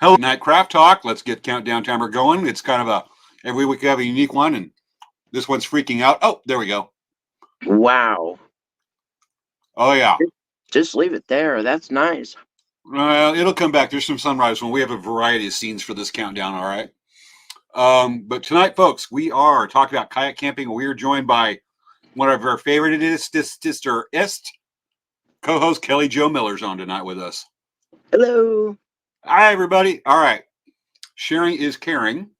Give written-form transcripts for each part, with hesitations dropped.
Hello, Night Craft Talk. Let's get countdown timer going. It's kind of every week we have a unique one, and this one's freaking out. Oh, there we go. Wow. Oh yeah. Just leave it there. That's nice. It'll come back. There's some sunrise when we have a variety of scenes for this countdown. All right. But tonight, folks, we are talking about kayak camping. We are joined by one of our favorite co-host Kelly Jo Miller's on tonight with us. Hello. Hi, everybody. All right. Sharing is caring.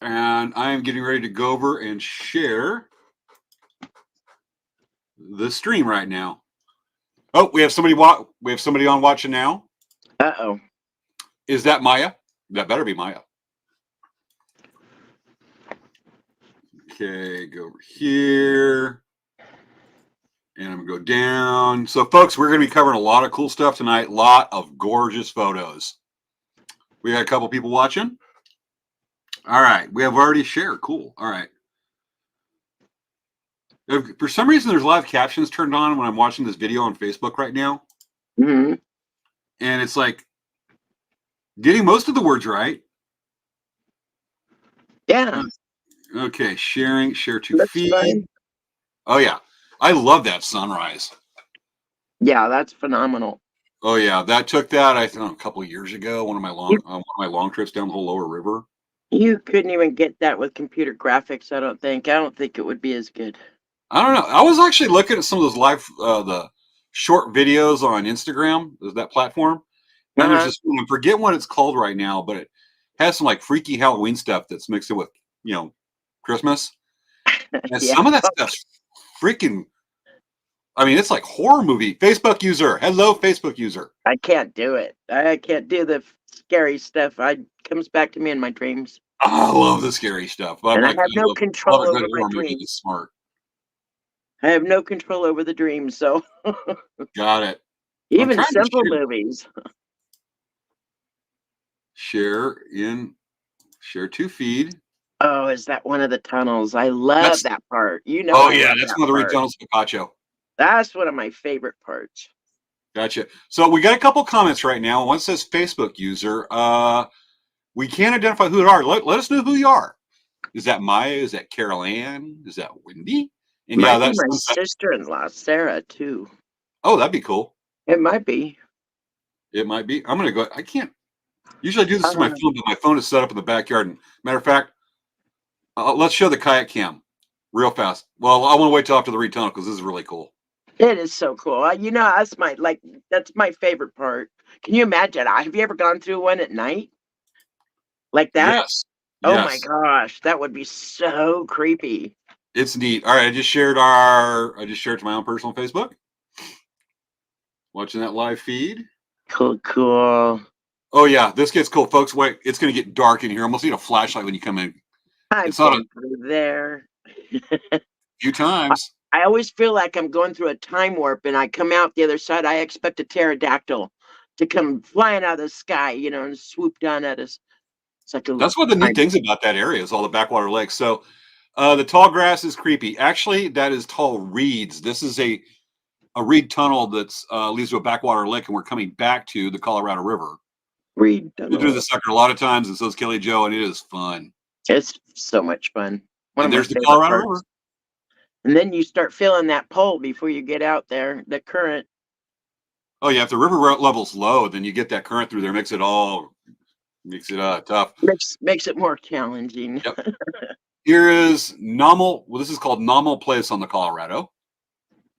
And I am getting ready to go over and share the stream right now. Oh, we have somebody on watching now. Uh-oh. Is that Maya? That better be Maya. Okay, go over here. And I'm going to go down. So, folks, we're going to be covering a lot of cool stuff tonight. A lot of gorgeous photos. We got a couple people watching. All right. We have already shared. Cool. All right. For some reason, there's live captions turned on when I'm watching this video on Facebook right now. Mm-hmm. And it's like getting most of the words right. Yeah. Okay. Share to That's feed. fine. Oh, yeah. I love that sunrise. Yeah, that's phenomenal. Oh yeah, took that I think a couple of years ago. One of my long trips down the whole lower river. You couldn't even get that with computer graphics, I don't think. I don't think it would be as good. I don't know. I was actually looking at some of those live the short videos on Instagram. Is that platform? And there's this one, I forget what it's called right now, but it has some like freaky Halloween stuff that's mixed in with Christmas. And Yeah. some of that stuff's freaking. I mean, it's like horror movie. Facebook user, hello, Facebook user. I can't do it. I can't do the scary stuff. It comes back to me in my dreams. I love the scary stuff. But And I'm I like, have no control love a good over my horror movie dreams. that's smart. I have no control over the dreams, so. Got it. Even simple movies. Share to feed. Oh, is that one of the tunnels? I love that part. Oh yeah, that's one of the re-tunnels to Picacho. That's one of my favorite parts. Gotcha. So we got a couple comments right now. One says Facebook user. We can't identify who they are. Let us know who you are. Is that Maya? Is that Carol Ann? Is that Wendy? And might be my sister-in-law, Sarah, too. Oh, that'd be cool. It might be. It might be. I'm gonna go. I can't. Usually I do this to my phone, but my phone is set up in the backyard. And matter of fact, let's show the kayak cam real fast. Well, I want to wait till after the retunnel because this is really cool. It is so cool. That's my favorite part. Can you imagine? Have you ever gone through one at night? Like that? Yes. Oh my gosh, that would be so creepy. It's neat. All right, I just shared it to my own personal Facebook. Watching that live feed. Cool. Oh yeah, this gets cool, folks. Wait, it's gonna get dark in here. I almost need a flashlight when you come in. It's not through there. A few times. I always feel like I'm going through a time warp, and I come out the other side. I expect a pterodactyl to come flying out of the sky, and swoop down at us. It's like that's one of the neat things about that area is all the backwater lakes. So the tall grass is creepy. Actually, that is tall reeds. This is a reed tunnel that's leads to a backwater lake, and we're coming back to the Colorado River. Reed tunnel. We do this sucker a lot of times, and so is Kelly Jo, and it is fun. It's so much fun. And there's the Colorado River. And then you start feeling that pull before you get out there, the current. Oh yeah, if the river level's low, then you get that current through there, makes it tough. Makes it more challenging. Yep. Here is Nomal. Well, this is called Nomal Place on the Colorado.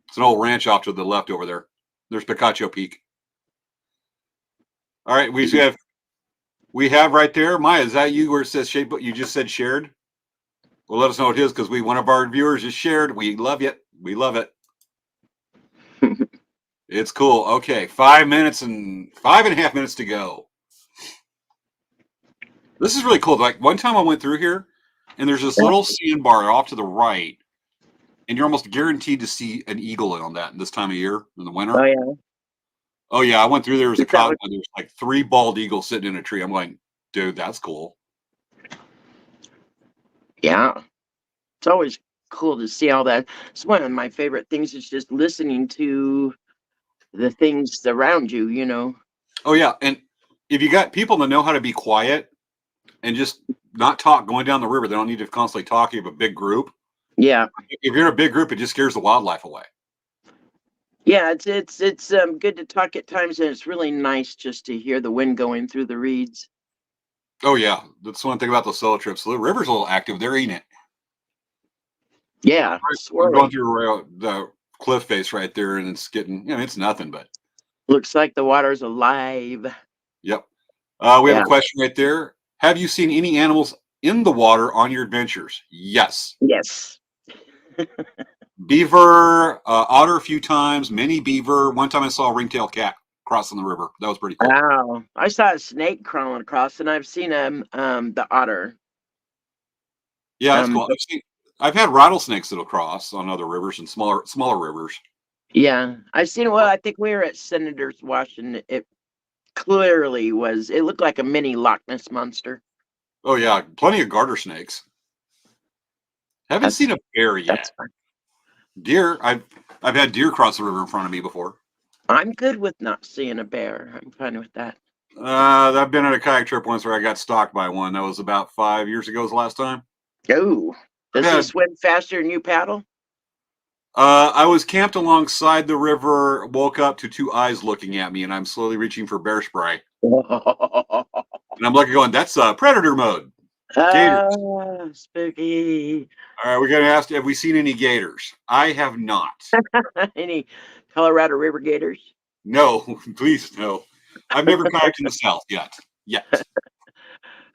It's an old ranch off to the left over there. There's Picacho Peak. All right, we have right there. Maya, is that you where it says shape? You just said shared. Well, let us know what it is because one of our viewers just shared. We love it. We love it. It's cool. Okay, 5 minutes and 5.5 minutes to go. This is really cool. Like one time I went through here, and there's this little sandbar off to the right, and you're almost guaranteed to see an eagle on that this time of year in the winter. Oh yeah. Oh yeah, I went through there was a cotton. There's like 3 bald eagles sitting in a tree. I'm like, dude, that's cool. Yeah, it's always cool to see all that. It's one of my favorite things is just listening to the things around you. Oh yeah, and if you got people that know how to be quiet and just not talk going down the river, they don't need to constantly talk. You have a big group. Yeah. If you're in a big group, it just scares the wildlife away. Yeah, it's good to talk at times, and it's really nice just to hear the wind going through the reeds. Oh yeah, that's one thing about those solo trips. The river's a little active. They're eating it. Yeah, I'm going swirling. through the cliff face right there, and it's getting, it's nothing, but Looks like the water's alive. yep. We have a Yeah. question right there. Have you seen any animals in the water on your adventures? Yes. Yes. Beaver, otter a few times, mini beaver. One time I saw a ringtail cat crossing the river. That was pretty cool. Wow. I saw a snake crawling across, and I've seen the otter. Yeah, that's Um, cool. I've had rattlesnakes that'll cross on other rivers and smaller rivers. yeah, I've seen. Well, I think we were at Senator's Wash, and it clearly was. It looked like a mini Loch Ness monster. Oh yeah, plenty of garter snakes. Haven't That's seen a bear that's yet. fine. Deer, I've had deer cross the river in front of me before. I'm good with not seeing a bear. I'm fine with that. I've been on a kayak trip once where I got stalked by one. That was about 5 years ago. Was the last time. Oh, I've does he had. swim faster than you paddle? I was camped alongside the river. Woke up to two eyes looking at me, and I'm slowly reaching for bear spray. And I'm looking, going, "That's predator mode." Gators. Ah, spooky. All right, we got to ask, have we seen any gators? I have not. Any Colorado River gators? No, please no. I've never kayaked in the South yet. Yet.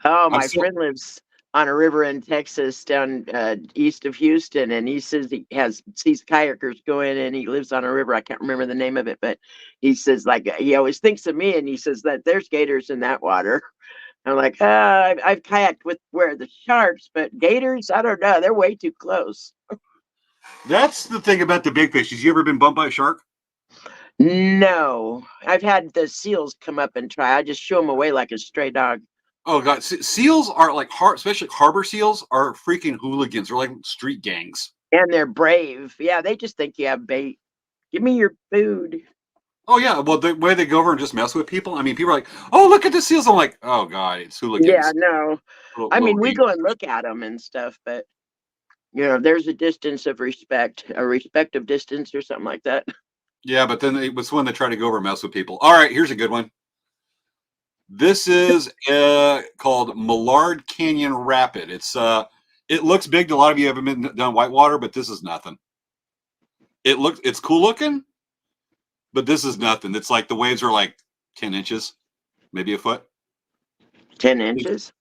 Oh, I'm my still. friend lives on a river in Texas down east of Houston, and he says he sees kayakers go in, and he lives on a river. I can't remember the name of it, but he says like he always thinks of me, and he says that there's gators in that water. I'm like, I've kayaked with where the sharks, but gators, I don't know. They're way too close. That's the thing about the big fish. Has you ever been bumped by a shark? No, I've had the seals come up and try. I just shoo them away like a stray dog. Oh god, seals are like especially harbor seals are freaking hooligans. They're like street gangs. And they're brave. Yeah, they just think you have bait. Give me your food. Oh yeah, well the way they go over and just mess with people. I mean, people are like, "Oh, look at the seals." I'm like, "Oh god, it's Yeah, hooligans." no. I Little mean, we go gangs. and look at them and stuff, but there's a distance of respect, a respective distance or something like that. Yeah, but then it was when they try to go over and mess with people. All right, here's a good one. This is called Millard Canyon Rapid. It looks big to a lot of you haven't been done whitewater, but this is nothing. It's cool looking, but this is nothing. It's like the waves are like 10 inches, maybe a foot. 10 It's, inches.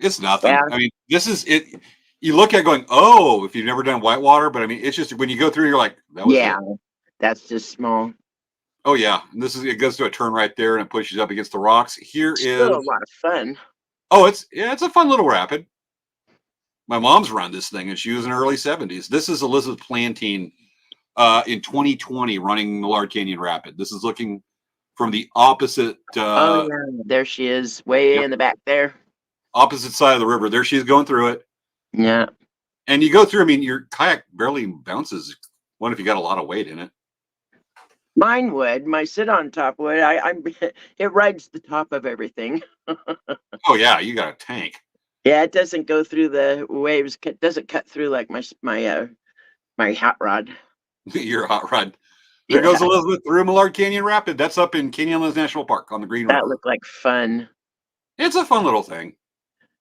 it's Yeah. nothing. I mean, this is it. You look at it going, oh, if you've never done whitewater, but I mean, it's just when you go through, you're like, that was Yeah. it. That's just small. Oh yeah, and it goes to a turn right there, and it pushes up against the rocks. Here Still a is lot of fun. it's a fun little rapid. My mom's run this thing, and she was in her early 70s. This is Elizabeth Plantine in 2020 running Millard Canyon Rapid. This is looking from the opposite Oh, yeah. There she is, way yep, in the back there. opposite side of the river. There she is going through it. Yeah. And you go through, I mean, your kayak barely bounces. What if you got a lot of weight in it? Mine would. My sit on top would. I'm. It rides the top of everything. Oh yeah, you got a tank. Yeah, it doesn't go through the waves. Doesn't cut through like my hot rod. Your hot rod. There Yeah, goes Elizabeth through Millard Canyon Rapid. That's up in Canyonlands National Park on the Green that River. looked like fun. It's a fun little thing.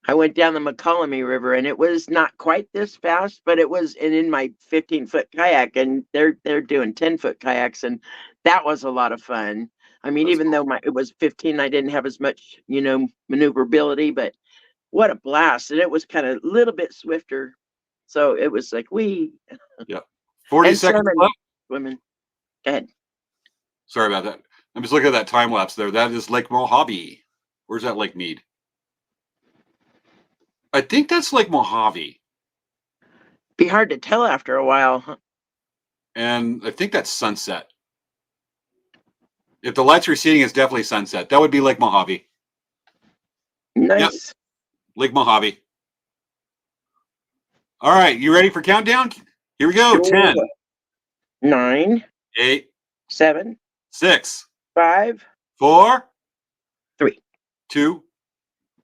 I went down the McCollum River, and it was not quite this fast, but it was in my 15-foot kayak, and they're doing 10-foot kayaks, and that was a lot of fun. I mean, That's even cool. though it was 15, I didn't have as much, maneuverability, but what a blast! And it was kind of a little bit swifter, so it was like we Yeah. 40 and seconds salmon left. women. Go ahead. Sorry about that. I'm just looking at that time lapse there. That is Lake Mojave. Where's that Lake Mead? I think that's Lake Mojave. Be hard to tell after a while. Huh? And I think that's sunset. If the lights are receding, it's definitely sunset. That would be Lake Mojave. Yep, Nice. Lake Mojave. All right, you ready for countdown? Here we go. Sure. 10, 9, 8, 7, 6, 5, 4, 3. 2,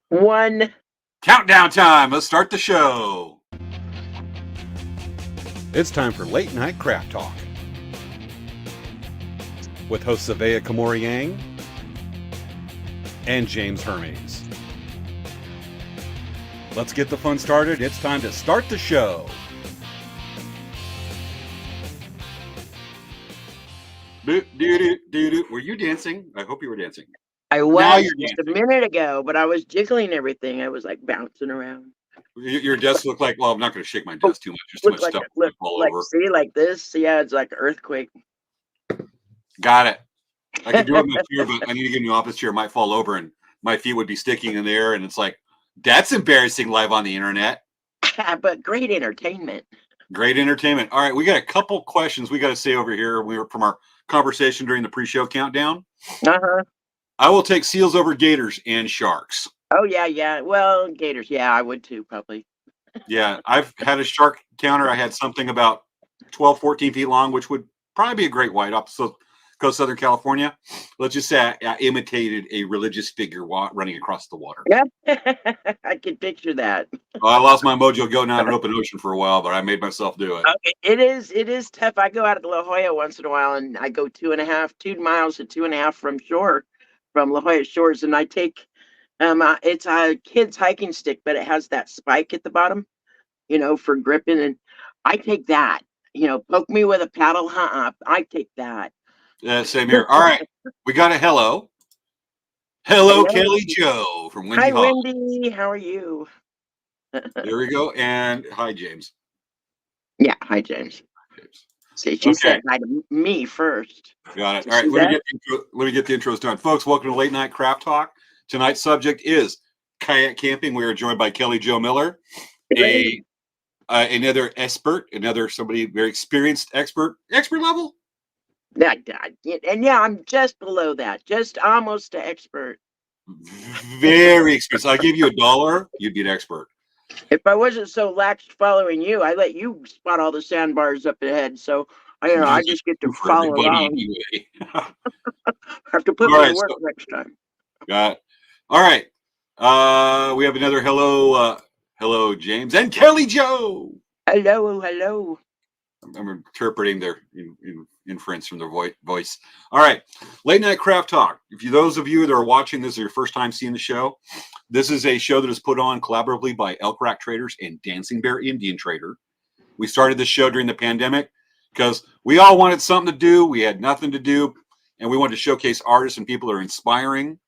1. Countdown time. Let's start the show. It's time for Late Night Craft Talk with hosts Savea Kamori-Yang and James Hermes. Let's get the fun started. It's time to start the show. Were you dancing? I hope you were dancing. I was just a minute ago, but I was jiggling everything. I was like bouncing around. Your desk looked like, well, I'm not going to shake my desk too much. There's too much stuff all over. See, like this? Yeah, it's like an earthquake. Got it. I could do it in my chair, but I need to get in the office chair. It might fall over and my feet would be sticking in the air. And it's like, that's embarrassing live on the internet. But great entertainment. Great entertainment. All right, we got a couple questions we got to say over here. We were from our conversation during the pre-show countdown. I will take seals over gators and sharks. Oh, yeah. Well, gators, yeah, I would too, probably. Yeah, I've had a shark encounter. I had something about 12, 14 feet long, which would probably be a great white off the coast of Southern California. Let's just say I imitated a religious figure running across the water. Yeah, I can picture that. Well, I lost my mojo going out in open ocean for a while, but I made myself do it. Okay. It is tough. I go out to La Jolla once in a while, and I go 2 miles to 2.5 from La Jolla shores, and I take it's a kid's hiking stick, but it has that spike at the bottom, for gripping, and I take that. Poke me with a paddle, I take that. Same here. All right, we got a hello. Hello, Kelly Jo from Wendy. Hi, Wendy. How are you? There we go. And hi, James. Yeah, hi, James. See, she said hi to me first. Got it. All right, let me get the intros done. Folks, welcome to Late Night Craft Talk. Tonight's subject is kayak camping. We are joined by Kelly Jo Miller, another expert, somebody very experienced expert level. And yeah, I'm just below that, just almost an expert. Very experienced. I give you $1, you'd be an expert. If I wasn't so lax following you, I let you spot all the sandbars up ahead. So I just get to follow along. Anyway. I have to put my work next time. Got it. All right. We have another hello, James and Kelly Jo. Hello. I'm interpreting their inference from their voice. All right. Late Night Craft Talk. Those of you that are watching this are your first time seeing the show, this is a show that is put on collaboratively by Elk Rack Traders and Dancing Bear Indian Trader. We started this show during the pandemic because we all wanted something to do. We had nothing to do, and we wanted to showcase artists and people that are inspiring.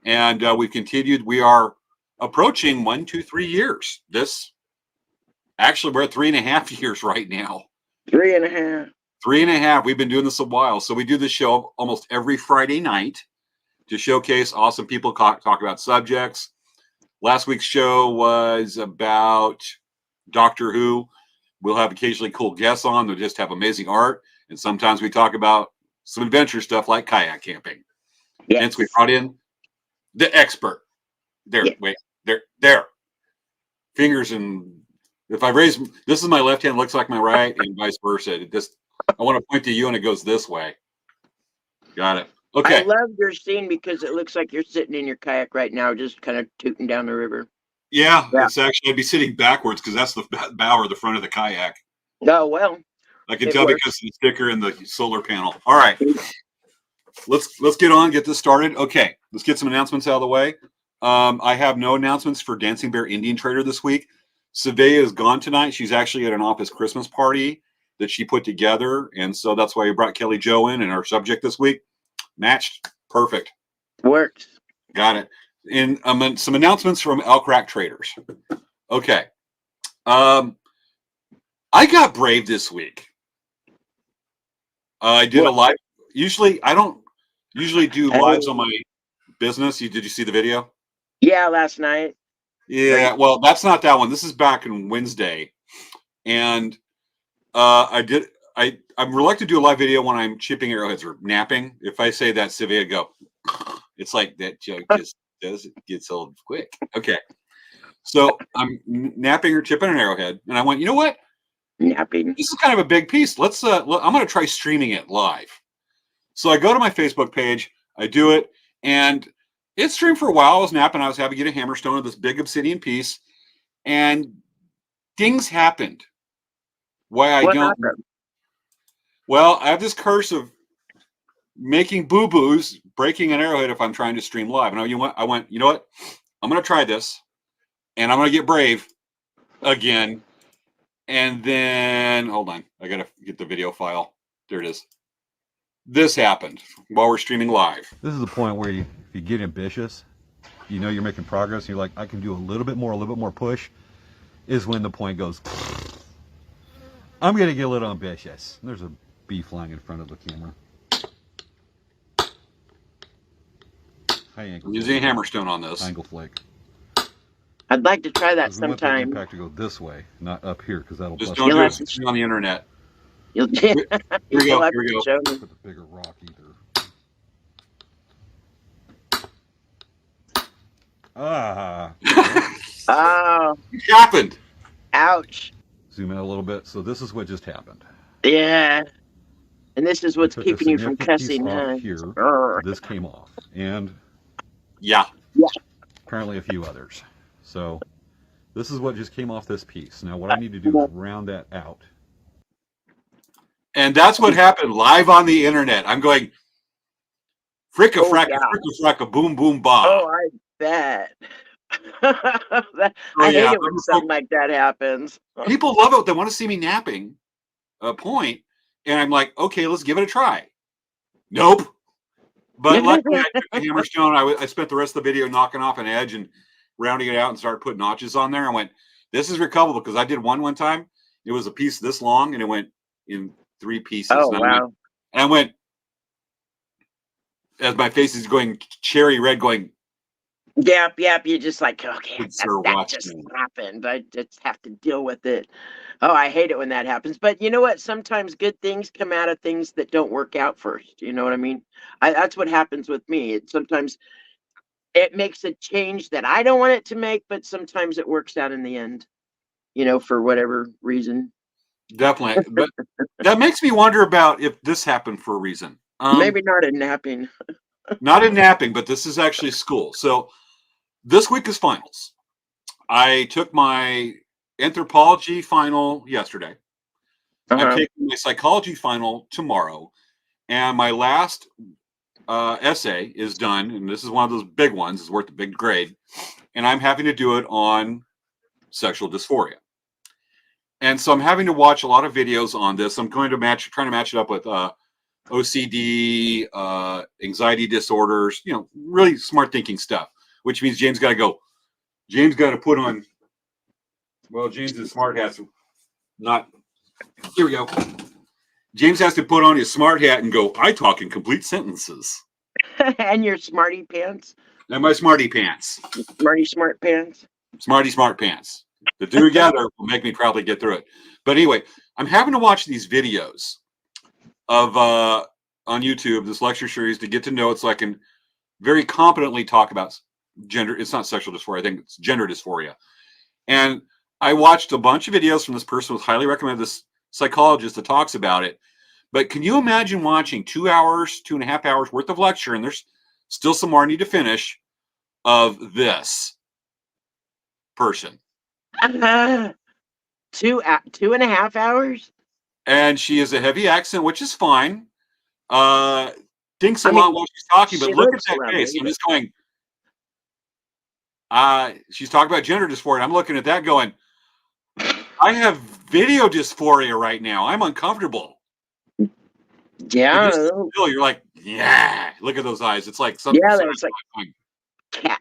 And we've continued. We are approaching 1, 2, 3 years. Actually, we're at 3.5 years right now. 3.5. 3.5. We've been doing this a while. So we do this show almost every Friday night to showcase awesome people, talk about subjects. Last week's show was about Doctor Who. We'll have occasionally cool guests on. They'll just have amazing art. And sometimes we talk about some adventure stuff like kayak camping. Yes. Hence, we brought in the expert. There, yes. Wait, there. Fingers and if I raise, this is my left hand, looks like my right, and vice versa. I want to point to you, and it goes this way. Got it. Okay. I love your scene because it looks like you're sitting in your kayak right now, just kind of tooting down the river. Yeah. It's actually, I'd be sitting backwards because that's the bow or the front of the kayak. Oh, well. I can tell because of the sticker and the solar panel. All right. Let's get this started. Okay. Let's get some announcements out of the way. I have no announcements for Dancing Bear Indian Trader this week. Savea is gone tonight. She's actually at an office Christmas party that she put together. And so that's why we brought Kelly Jo in, and our subject this week matched. Perfect. Works. Got it. And some announcements from Elk Rack Traders. Okay. I got brave this week. I did a live. Usually, I don't usually do lives on my business. Did you see the video? Yeah, last night. Yeah, well, that's not that one. This is back on Wednesday, and I'm reluctant to do a live video when I'm chipping arrowheads or napping. If I say that, Savea go. It's like that joke just gets old quick. Okay, so I'm napping or chipping an arrowhead, and I went, you know what? Napping. This is kind of a big piece. I'm going to try streaming it live. So I go to my Facebook page, I do it, and it streamed for a while. I was napping. I was having to get a hammerstone of this big obsidian piece, and things happened. Why I What don't. happened? Well, I have this curse of making boo-boos, breaking an arrowhead if I'm trying to stream live. And I went, you know what? I'm going to try this, and I'm going to get brave again. And then, hold on. I got to get the video file. There it is. This happened while we're streaming live. This is the point where if you get ambitious, you know you're making progress, and you're like, I can do a little bit more push, is when the point goes, I'm going to get a little ambitious. There's a bee flying in front of the camera. I'm using a hammerstone on this. Angle flake. I'd like to try that We want the sometime. impact to go this way, not up here, because that'll Just bust don't You'll do have it to- on the internet. You'll, Here we go. you'll have Here we to go. show me. Put the bigger rock either. Ah. Oh, It happened. ouch. Zoom out a little bit. So this is what just happened. Yeah. And this is what's I took a keeping you from significant piece cussing, off huh? here. Grr. This came off, and Yeah. apparently a few others. So this is what just came off this piece. Now what I need to do is round that out. And that's what happened live on the internet. I'm going, fricka fracka, yeah. fricka fracka, boom, boom, ba. Oh, I bet. I hate it when something like that happens. People love it. They want to see me napping a point. And I'm like, okay, let's give it a try. Nope. But luckily, I took the hammerstone. I spent the rest of the video knocking off an edge and rounding it out and started putting notches on there. I went, this is recoverable, because I did one time. It was a piece this long, and it went in 3 pieces. Oh, and wow. I went, as my face is going cherry red, going, Yep. You're just like, okay, Good sir, that watch just me. happened. I just have to deal with it. Oh, I hate it when that happens. But you know what? Sometimes good things come out of things that don't work out first. You know what I mean? That's what happens with me. Sometimes it makes a change that I don't want it to make, but sometimes it works out in the end, for whatever reason. Definitely. But that makes me wonder about if this happened for a reason. Maybe not in napping. Not in napping, but this is actually school. So this week is finals. I took my anthropology final yesterday. I'm taking my psychology final tomorrow. And my last essay is done. And this is one of those big ones. It's worth a big grade. And I'm having to do it on sexual dysphoria. And so I'm having to watch a lot of videos on this. I'm trying to match it up with OCD, anxiety disorders, really smart thinking stuff, which means James got to put on, well, James's smart hat's not, here we go. James has to put on his smart hat and go, I talk in complete sentences. And your smarty pants? And my smarty pants. Smarty smart pants? Smarty smart pants. The two together will make me probably get through it. But anyway, I'm having to watch these videos of on YouTube, this lecture series, to get to know it so I can very competently talk about gender. It's not sexual dysphoria. I think it's gender dysphoria. And I watched a bunch of videos from this person who's highly recommended, this psychologist that talks about it. But can you imagine watching 2 hours, 2.5 hours worth of lecture, and there's still some more I need to finish, of this person? 2.5 hours? And she has a heavy accent, which is fine. Thinks a lot while she's talking, but look at that face. I'm just going, she's talking about gender dysphoria. I'm looking at that going, I have video dysphoria right now. I'm uncomfortable. Yeah. Still, you're like, yeah, look at those eyes. It's like something. Yeah, there's like cat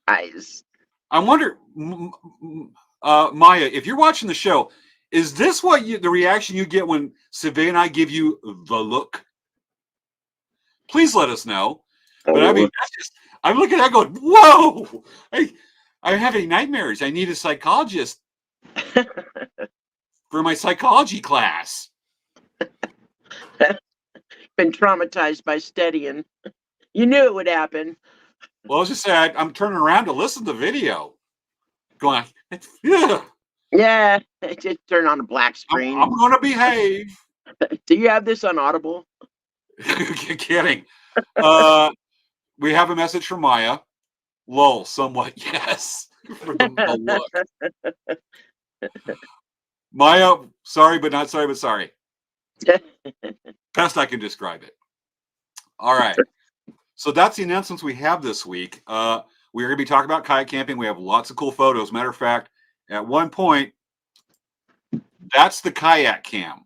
eyes. I wonder, Maya, if you're watching the show, is this the reaction you get when Sylvia and I give you the look? Please let us know. But I mean, I'm looking at that going, whoa, I'm having nightmares. I need a psychologist for my psychology class. Been traumatized by studying. You knew it would happen. Well, as I said, I'm turning around to listen to the video. Going, yeah. Yeah, just turn on a black screen. I'm going to behave. Do you have this on Audible? Kidding. we have a message from Maya. Lol, somewhat, yes. For the look. Maya, sorry, but not sorry, but sorry. Best I can describe it. All right. So that's the announcements we have this week. We're going to be talking about kayak camping. We have lots of cool photos. Matter of fact, at one point, that's the kayak cam.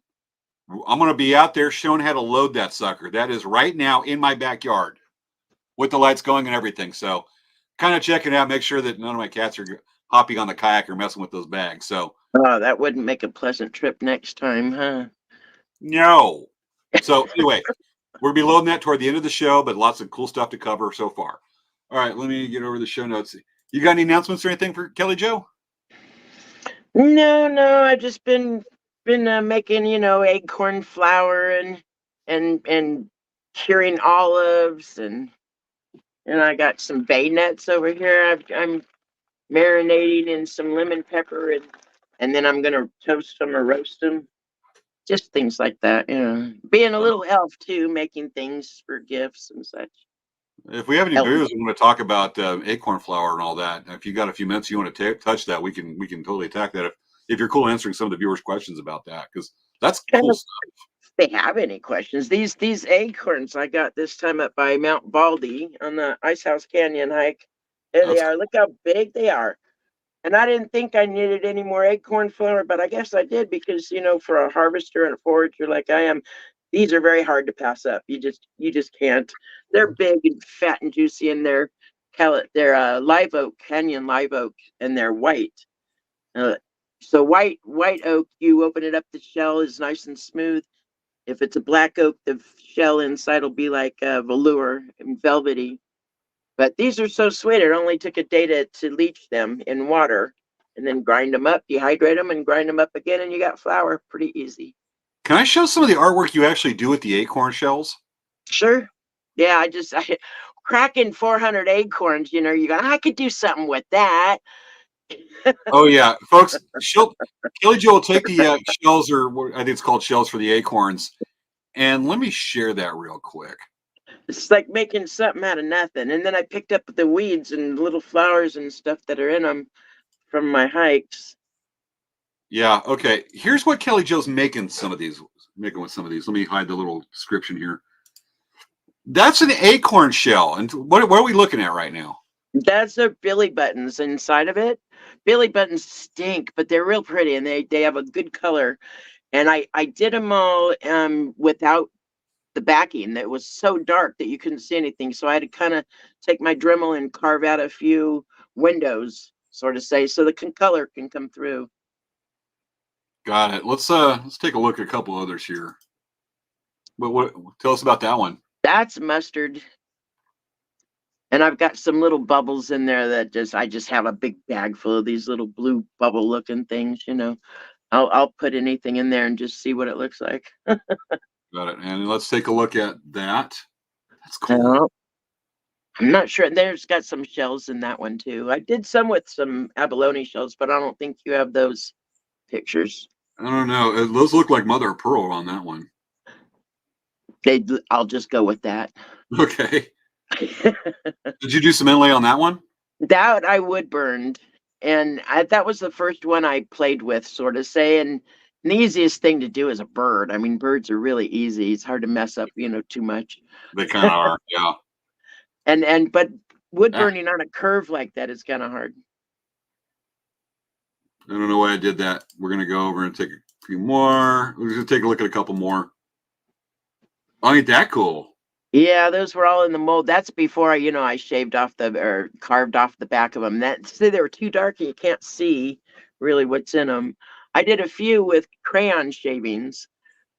I'm going to be out there showing how to load that sucker. That is right now in my backyard with the lights going and everything. So kind of checking it out, make sure that none of my cats are hopping on the kayak or messing with those bags. So oh, that wouldn't make a pleasant trip next time, huh? no. So anyway, we'll be loading that toward the end of the show, but lots of cool stuff to cover so far. All right, let me get over the show notes. You got any announcements or anything for Kelly Joe? No, I've just been making, acorn flour and curing olives, and I got some bay nuts over here. I'm marinating in some lemon pepper, and then I'm gonna toast them or roast them. Just things like that, Being a little elf too, making things for gifts and such. If we have any Elf. videos, we want to talk about acorn flour and all that. If you got a few minutes, you want to touch that, we can totally attack that. If you're cool answering some of the viewers' questions about that, because that's cool stuff. If they have any questions, these acorns I got this time up by Mount Baldy on the Icehouse Canyon hike. There they are. Look how big they are. And I didn't think I needed any more acorn flour, but I guess I did because, for a harvester and a forager like I am, these are very hard to pass up. You just can't. They're big and fat and juicy, and they're live oak, canyon live oak, and they're white. So white oak, you open it up, the shell is nice and smooth. If it's a black oak, the shell inside will be like velour and velvety. But these are so sweet. It only took a day to leach them in water and then grind them up, dehydrate them, and grind them up again, and you got flour. Pretty easy. Can I show some of the artwork you actually do with the acorn shells? Sure. Yeah, I cracking 400 acorns, I could do something with that. Oh yeah, folks. Kelly Jo will take the shells, or I think it's called shells for the acorns, and let me share that real quick. It's like making something out of nothing. And then I picked up the weeds and little flowers and stuff that are in them from my hikes. Yeah. Okay. Here's what Kelly Jo's making with some of these. Let me hide the little description here. That's an acorn shell. And what are we looking at right now? That's the billy buttons inside of it. Billy buttons stink, but they're real pretty and they have a good color. And I did them all without the backing. That was so dark that you couldn't see anything. So I had to kind of take my Dremel and carve out a few windows, sort of say, so the color can come through. Got it. Let's take a look at a couple others here. But what? Tell us about that one. That's mustard. And I've got some little bubbles in there that I just have a big bag full of these little blue bubble looking things, I'll put anything in there and just see what it looks like. Got it. And let's take a look at that. That's cool. I'm not sure. There's got some shells in that one too. I did some with some abalone shells, but I don't think you have those pictures. I don't know. Those look like mother of pearl on that one. I'll just go with that. Okay. Did you do some inlay on that one? That I wood burned, and that was the first one I played with, sort of say. And the easiest thing to do is a bird. I mean, birds are really easy. It's hard to mess up, too much. They kind of are, yeah. But wood burning on a curve like that is kind of hard. I don't know why I did that. We're gonna go over and take a few more. We're gonna take a look at a couple more. Oh, ain't that cool? Yeah, those were all in the mold. That's before I shaved off or carved off the back of them. They were too dark and you can't see really what's in them. I did a few with crayon shavings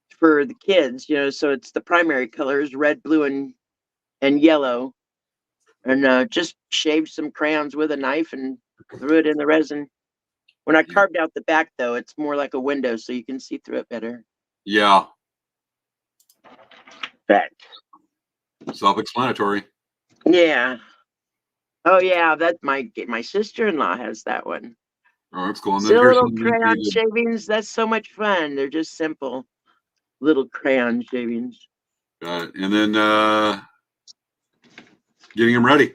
for the kids, so it's the primary colors, red, blue, and yellow. And just shaved some crayons with a knife and threw it in the resin. When I carved out the back, though, it's more like a window, so you can see through it better. Yeah. Back. Self-explanatory. Yeah. Oh yeah, that my sister-in-law has that one. Oh, that's cool. And then little crayon shavings. That's so much fun. They're just simple little crayon shavings. Got it. And then Getting them ready.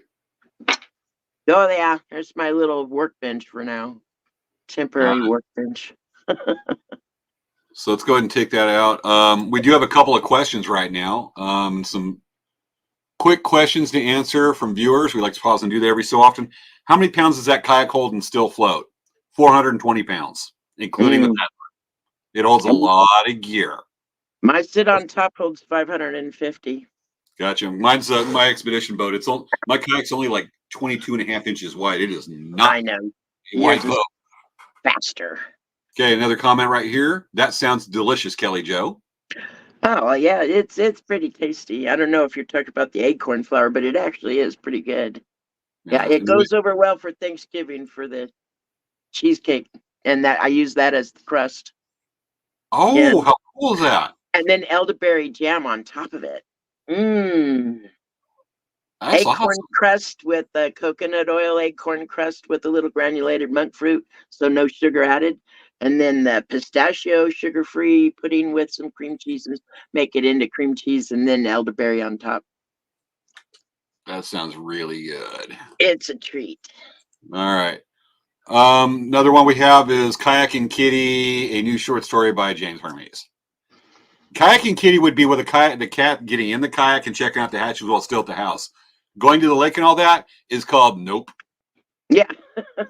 Oh yeah, there's my little workbench for now. Temporary workbench. So let's go ahead and take that out. We do have a couple of questions right now. Some quick questions to answer from viewers. We like to pause and do that every so often. How many pounds does that kayak hold and still float? 420 pounds, including the peddler. It holds a lot of gear. My sit on top holds 550. Gotcha. Mine's my expedition boat. My kayak's only like 22 and a half inches wide. It is not I know. a wide boat. Faster. Okay, another comment right here. That sounds delicious, Kelly Joe. Oh well, yeah, it's pretty tasty. I don't know if you're talking about the acorn flour, but it actually is pretty good. Yeah, it goes over well for Thanksgiving for the cheesecake, and that I use that as the crust. Oh, yeah. How cool is that? And then elderberry jam on top of it. Mmm. That's acorn awesome. crust with coconut oil, acorn crust with a little granulated monk fruit, so no sugar added. And then the pistachio sugar-free pudding with some cream cheese and make it into cream cheese, and then elderberry on top. That sounds really good. It's a treat. All right. Another one we have is Kayaking Kitty, a new short story by James Hermes. Kayaking Kitty would be with the cat getting in the kayak and checking out the hatches while still at the house. Going to the lake and all that is called nope. Yeah. Put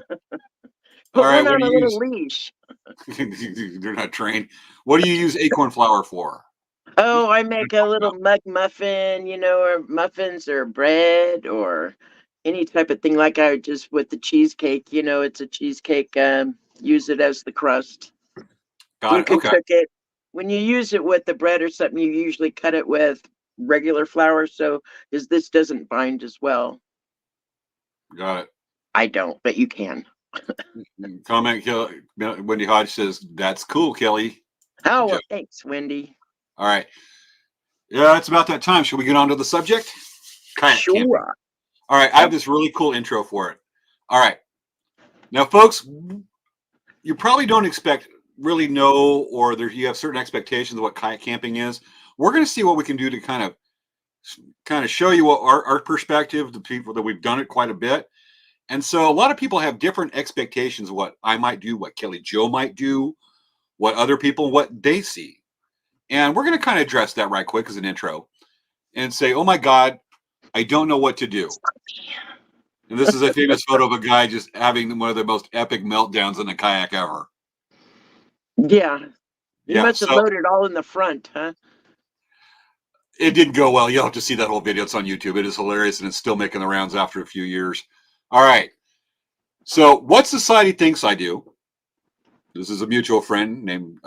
one on a little leash. They're not trained. What do you use acorn flour for? Oh, I make a little mug muffin, or muffins or bread or any type of thing. Like I just with the cheesecake, it's a cheesecake. Use it as the crust. You can cook it. When you use it with the bread or something, you usually cut it with regular flour, so this doesn't bind as well. Got it. I don't, but you can. Comment, Wendy Hodge says, that's cool, Kelly. Oh, well, thanks, Wendy. All right. Yeah, it's about that time. Should we get on to the subject? Kayak sure. Camping. All right. I have this really cool intro for it. All right. Now, folks, you probably don't really know, or you have certain expectations of what kayak camping is. We're going to see what we can do to kind of show you what our perspective, the people that we've done it quite a bit. And so a lot of people have different expectations of what I might do, what Kelly Joe might do, what other people, what they see. And we're going to kind of address that right quick as an intro and say, oh my God, I don't know what to do. And this is a famous photo of a guy just having one of the most epic meltdowns in a kayak ever. Yeah. You must have loaded all in the front, huh? It didn't go well. You'll have to see that whole video. It's on YouTube. It is hilarious, and it's still making the rounds after a few years. All right. So what society thinks I do. This is a mutual friend named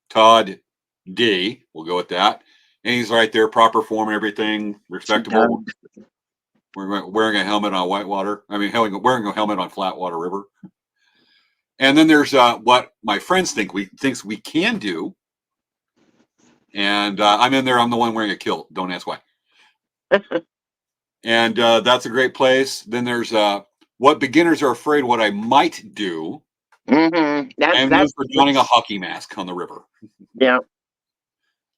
Todd D. We'll go with that. And he's right there, proper form, everything, respectable. We're wearing a helmet on whitewater. I mean, wearing a helmet on Flatwater River. And then there's what my friends thinks we can do. And I'm in there. I'm the one wearing a kilt. Don't ask why. And that's a great place. Then there's what beginners are afraid what I might do. Mm-hmm. That's for donning a hockey mask on the river. Yeah.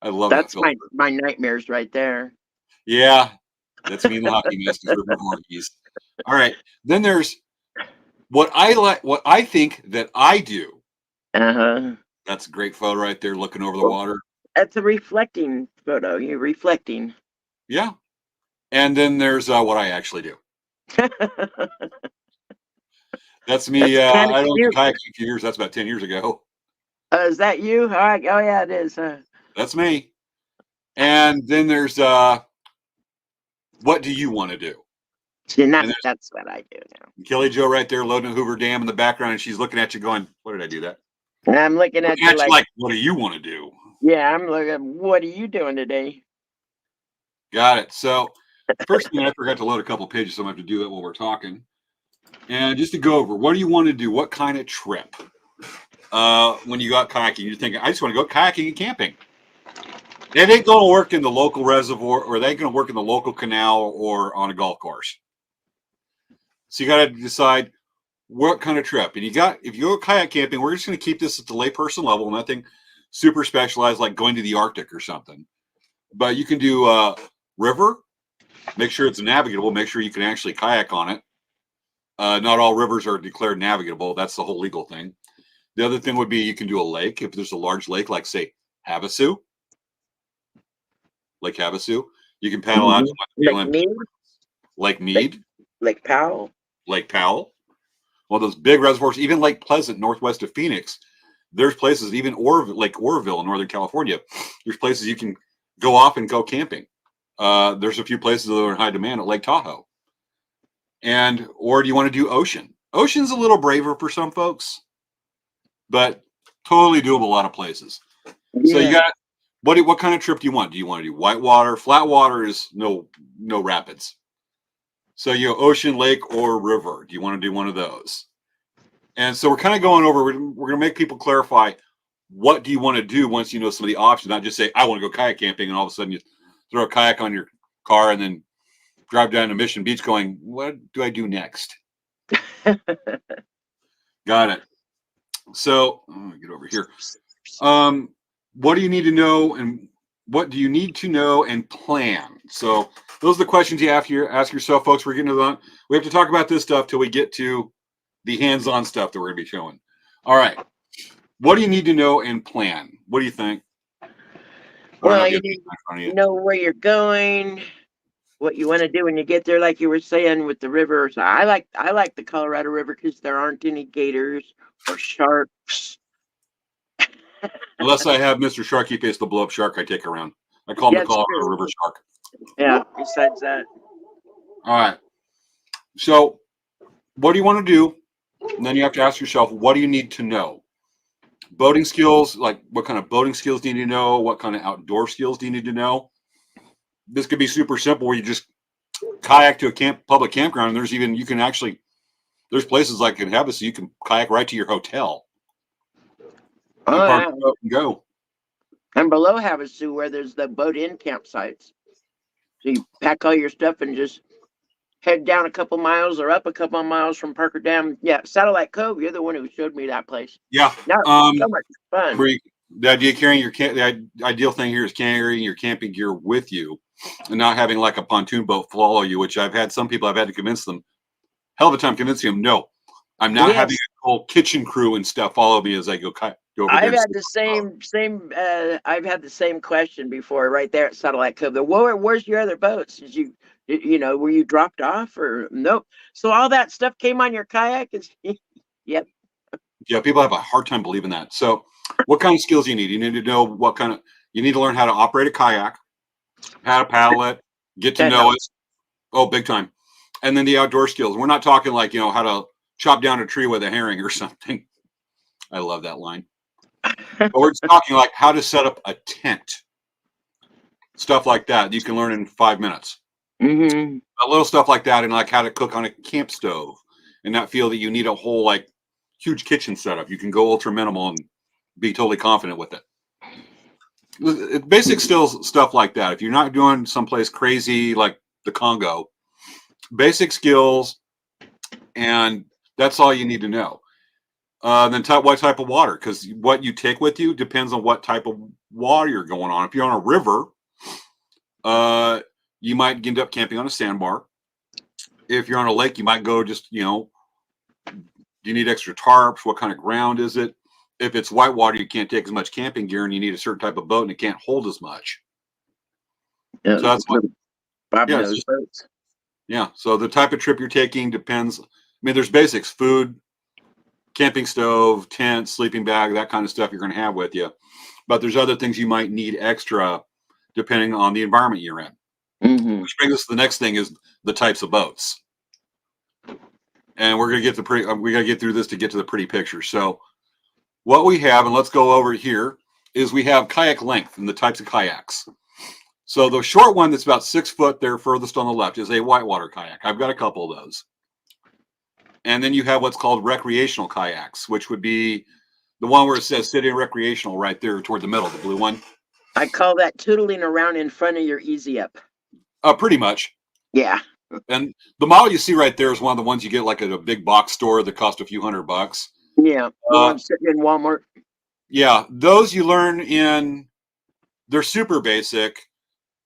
I love that. That's my nightmares right there. Yeah. That's me in the hockey mask. All right. Then there's what I think that I do. Uh-huh. That's a great photo right there looking over the water. That's a reflecting photo. You're reflecting. Yeah. And then there's what I actually do. That's me. I don't do kayaking a few years. That's about 10 years ago. Is that you? All right. Oh, yeah, it is. That's me. And then there's what do you want to do? See, that's what I do now. Kelly Joe right there loading a Hoover Dam in the background, and she's looking at you going, what did I do that? And I'm looking at you like, what do you want to do? Yeah, I'm looking, what are you doing today? Got it. So first thing, I forgot to load a couple pages, so I'm going to have to do that while we're talking. And just to go over, what do you want to do? What kind of trip? When you go out kayaking, you're thinking, I just want to go kayaking and camping. It ain't going to work in the local reservoir, or they ain't going to work in the local canal or on a golf course. So you got to decide what kind of trip. And if you go kayak camping, we're just going to keep this at the layperson level, nothing super specialized like going to the Arctic or something. But you can do river, Make sure it's navigable. Make sure you can actually kayak on it. Not all rivers are declared navigable. That's the whole legal thing. The other thing would be you can do a lake. If there's a large lake, like say Havasu, Lake Havasu, you can paddle out to Like Mead, Lake Mead, Lake Powell. Lake Powell. Well, those big reservoirs, even Lake Pleasant, northwest of Phoenix, there's places, even Lake Oroville in Northern California, there's places you can go off and go camping. There's a few places that are in high demand at Lake Tahoe. Or do you want to do ocean? Ocean's a little braver for some folks, but totally doable a lot of places. Yeah. So you got, what kind of trip do you want? Do you want to do whitewater? Flat water is no rapids. So ocean, lake, or river. Do you want to do one of those? And so we're kind of going over, we're going to make people clarify, what do you want to do once you know some of the options, not just say, I want to go kayak camping, and all of a sudden you throw a kayak on your car and then drive down to Mission Beach going, what do I do next? Got it. So get over here. What do you need to know, and what do you need to know and plan? So those are the questions you have to ask yourself, folks. We're getting to the, we have to talk about this stuff till we get to the hands-on stuff that we're going to be showing. All right. What do you need to know and plan? What do you think? Well, you need to know where you're going, what you want to do when you get there, like you were saying with the river. So I like the Colorado River because there aren't any gators or sharks. Unless I have Mr. Sharky Face, the blow-up shark I take around. I call him the Colorado River Shark. Yeah, besides that. All right. So what do you want to do? And then you have to ask yourself, what do you need to know? Boating skills, like what kind of boating skills do you need to know? What kind of outdoor skills do you need to know? This could be super simple where you just kayak to a public campground. And there's places like in Havasu, you can kayak right to your hotel. And go. And below Havasu, where there's the boat-in campsites. So you pack all your stuff and just head down a couple miles or up a couple of miles from Parker Dam. Yeah, Satellite Cove. You're the one who showed me that place. Yeah. So much fun. The idea of carrying the ideal thing here is carrying your camping gear with you and not having like a pontoon boat follow you, which I've had to convince them. Hell of a time convincing them, no, I'm not having a whole kitchen crew and stuff follow me as I go over I've had the I've had the same question before right there at Satellite Cove. Where's your other boats? Were you dropped off or nope? So all that stuff came on your kayak? Yep. Yeah, people have a hard time believing that. So what kind of skills do you need? You need to know you need to learn how to operate a kayak, how to paddle it, get to know it. Oh, big time. And then the outdoor skills. We're not talking like, how to chop down a tree with a herring or something. I love that line. But we're talking like how to set up a tent. Stuff like that you can learn in 5 minutes. Mm-hmm. A little stuff like that, and like how to cook on a camp stove and not feel that you need a whole like huge kitchen setup. You can go ultra minimal and be totally confident with it. Basic skills, stuff like that. If you're not doing someplace crazy like the Congo, basic skills, and that's all you need to know. Then what type of water, because what you take with you depends on what type of water you're going on. If you're on a river, you might end up camping on a sandbar. If you're on a lake, you might go just, do you need extra tarps? What kind of ground is it? If it's whitewater, you can't take as much camping gear and you need a certain type of boat and it can't hold as much. Yeah, so that's boats. Yeah. So the type of trip you're taking depends. I mean, there's basics, food, camping stove, tent, sleeping bag, that kind of stuff you're going to have with you. But there's other things you might need extra depending on the environment you're in. Mm-hmm. Which brings us to the next thing is the types of boats. And we're going to get we got to get through this to get to the pretty picture. So what we have, and let's go over here, is we have kayak length and the types of kayaks. So the short one that's about 6 foot there furthest on the left is a whitewater kayak. I've got a couple of those. And then you have what's called recreational kayaks, which would be the one where it says city recreational right there toward the middle, the blue one. I call that tootling around in front of your easy up. Pretty much. Yeah. And the model you see right there is one of the ones you get like at a big box store that cost a few $100. Yeah. The one sitting in Walmart. Yeah. Those you learn they're super basic.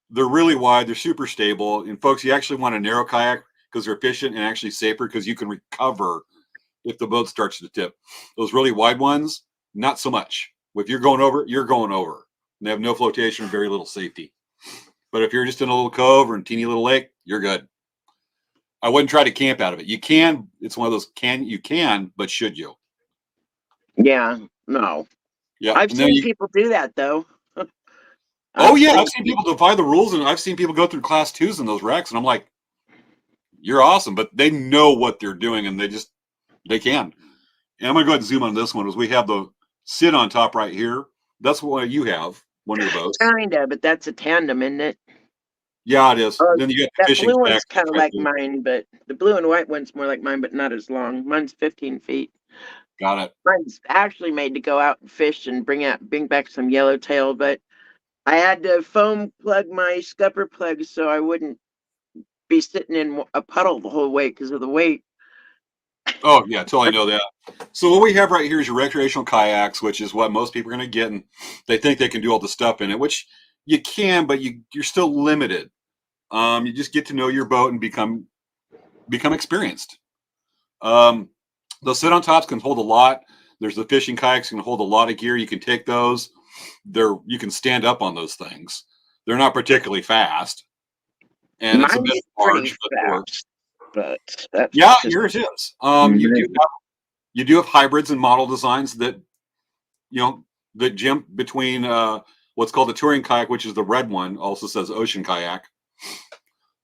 They're really wide. They're super stable. And folks, you actually want a narrow kayak because they're efficient and actually safer because you can recover if the boat starts to tip. Those really wide ones, not so much. If you're going over, you're going over. And they have no flotation, very little safety. But if you're just in a little cove or in a teeny little lake, you're good. I wouldn't try to camp out of it. You can. It's one of those you can, but should you? Yeah, no. Yeah. I've And then seen people do that though. oh yeah, I've seen people defy the rules, and I've seen people go through class 2s in those wrecks, and I'm like, you're awesome, but they know what they're doing, and they can. And I'm gonna go ahead and zoom on this one as we have the sit on top right here. That's what you have, one of your boats. Kinda, but that's a tandem, isn't it? Yeah, it is. Oh, Then you got the that fishing blue kayak one's kind of right like there. mine, but the blue and white one's more like mine, but not as long. Mine's 15 feet. Got it. Mine's actually made to go out and fish and bring back some yellowtail, but I had to foam plug my scupper plug so I wouldn't be sitting in a puddle the whole way because of the weight. Oh yeah, totally know that. So what we have right here is your recreational kayaks, which is what most people are going to get, and they think they can do all the stuff in it, which you can, but you're still limited. You just get to know your boat and become experienced. Those sit on tops can hold a lot. There's the fishing kayaks can hold a lot of gear. You can take those. You can stand up on those things. They're not particularly fast, and it's a Mine's bit pretty large, but it works. fast, but that's Yeah, just yours is. Mhm. You do have hybrids and model designs that that jump between what's called the touring kayak, which is the red one, also says ocean kayak.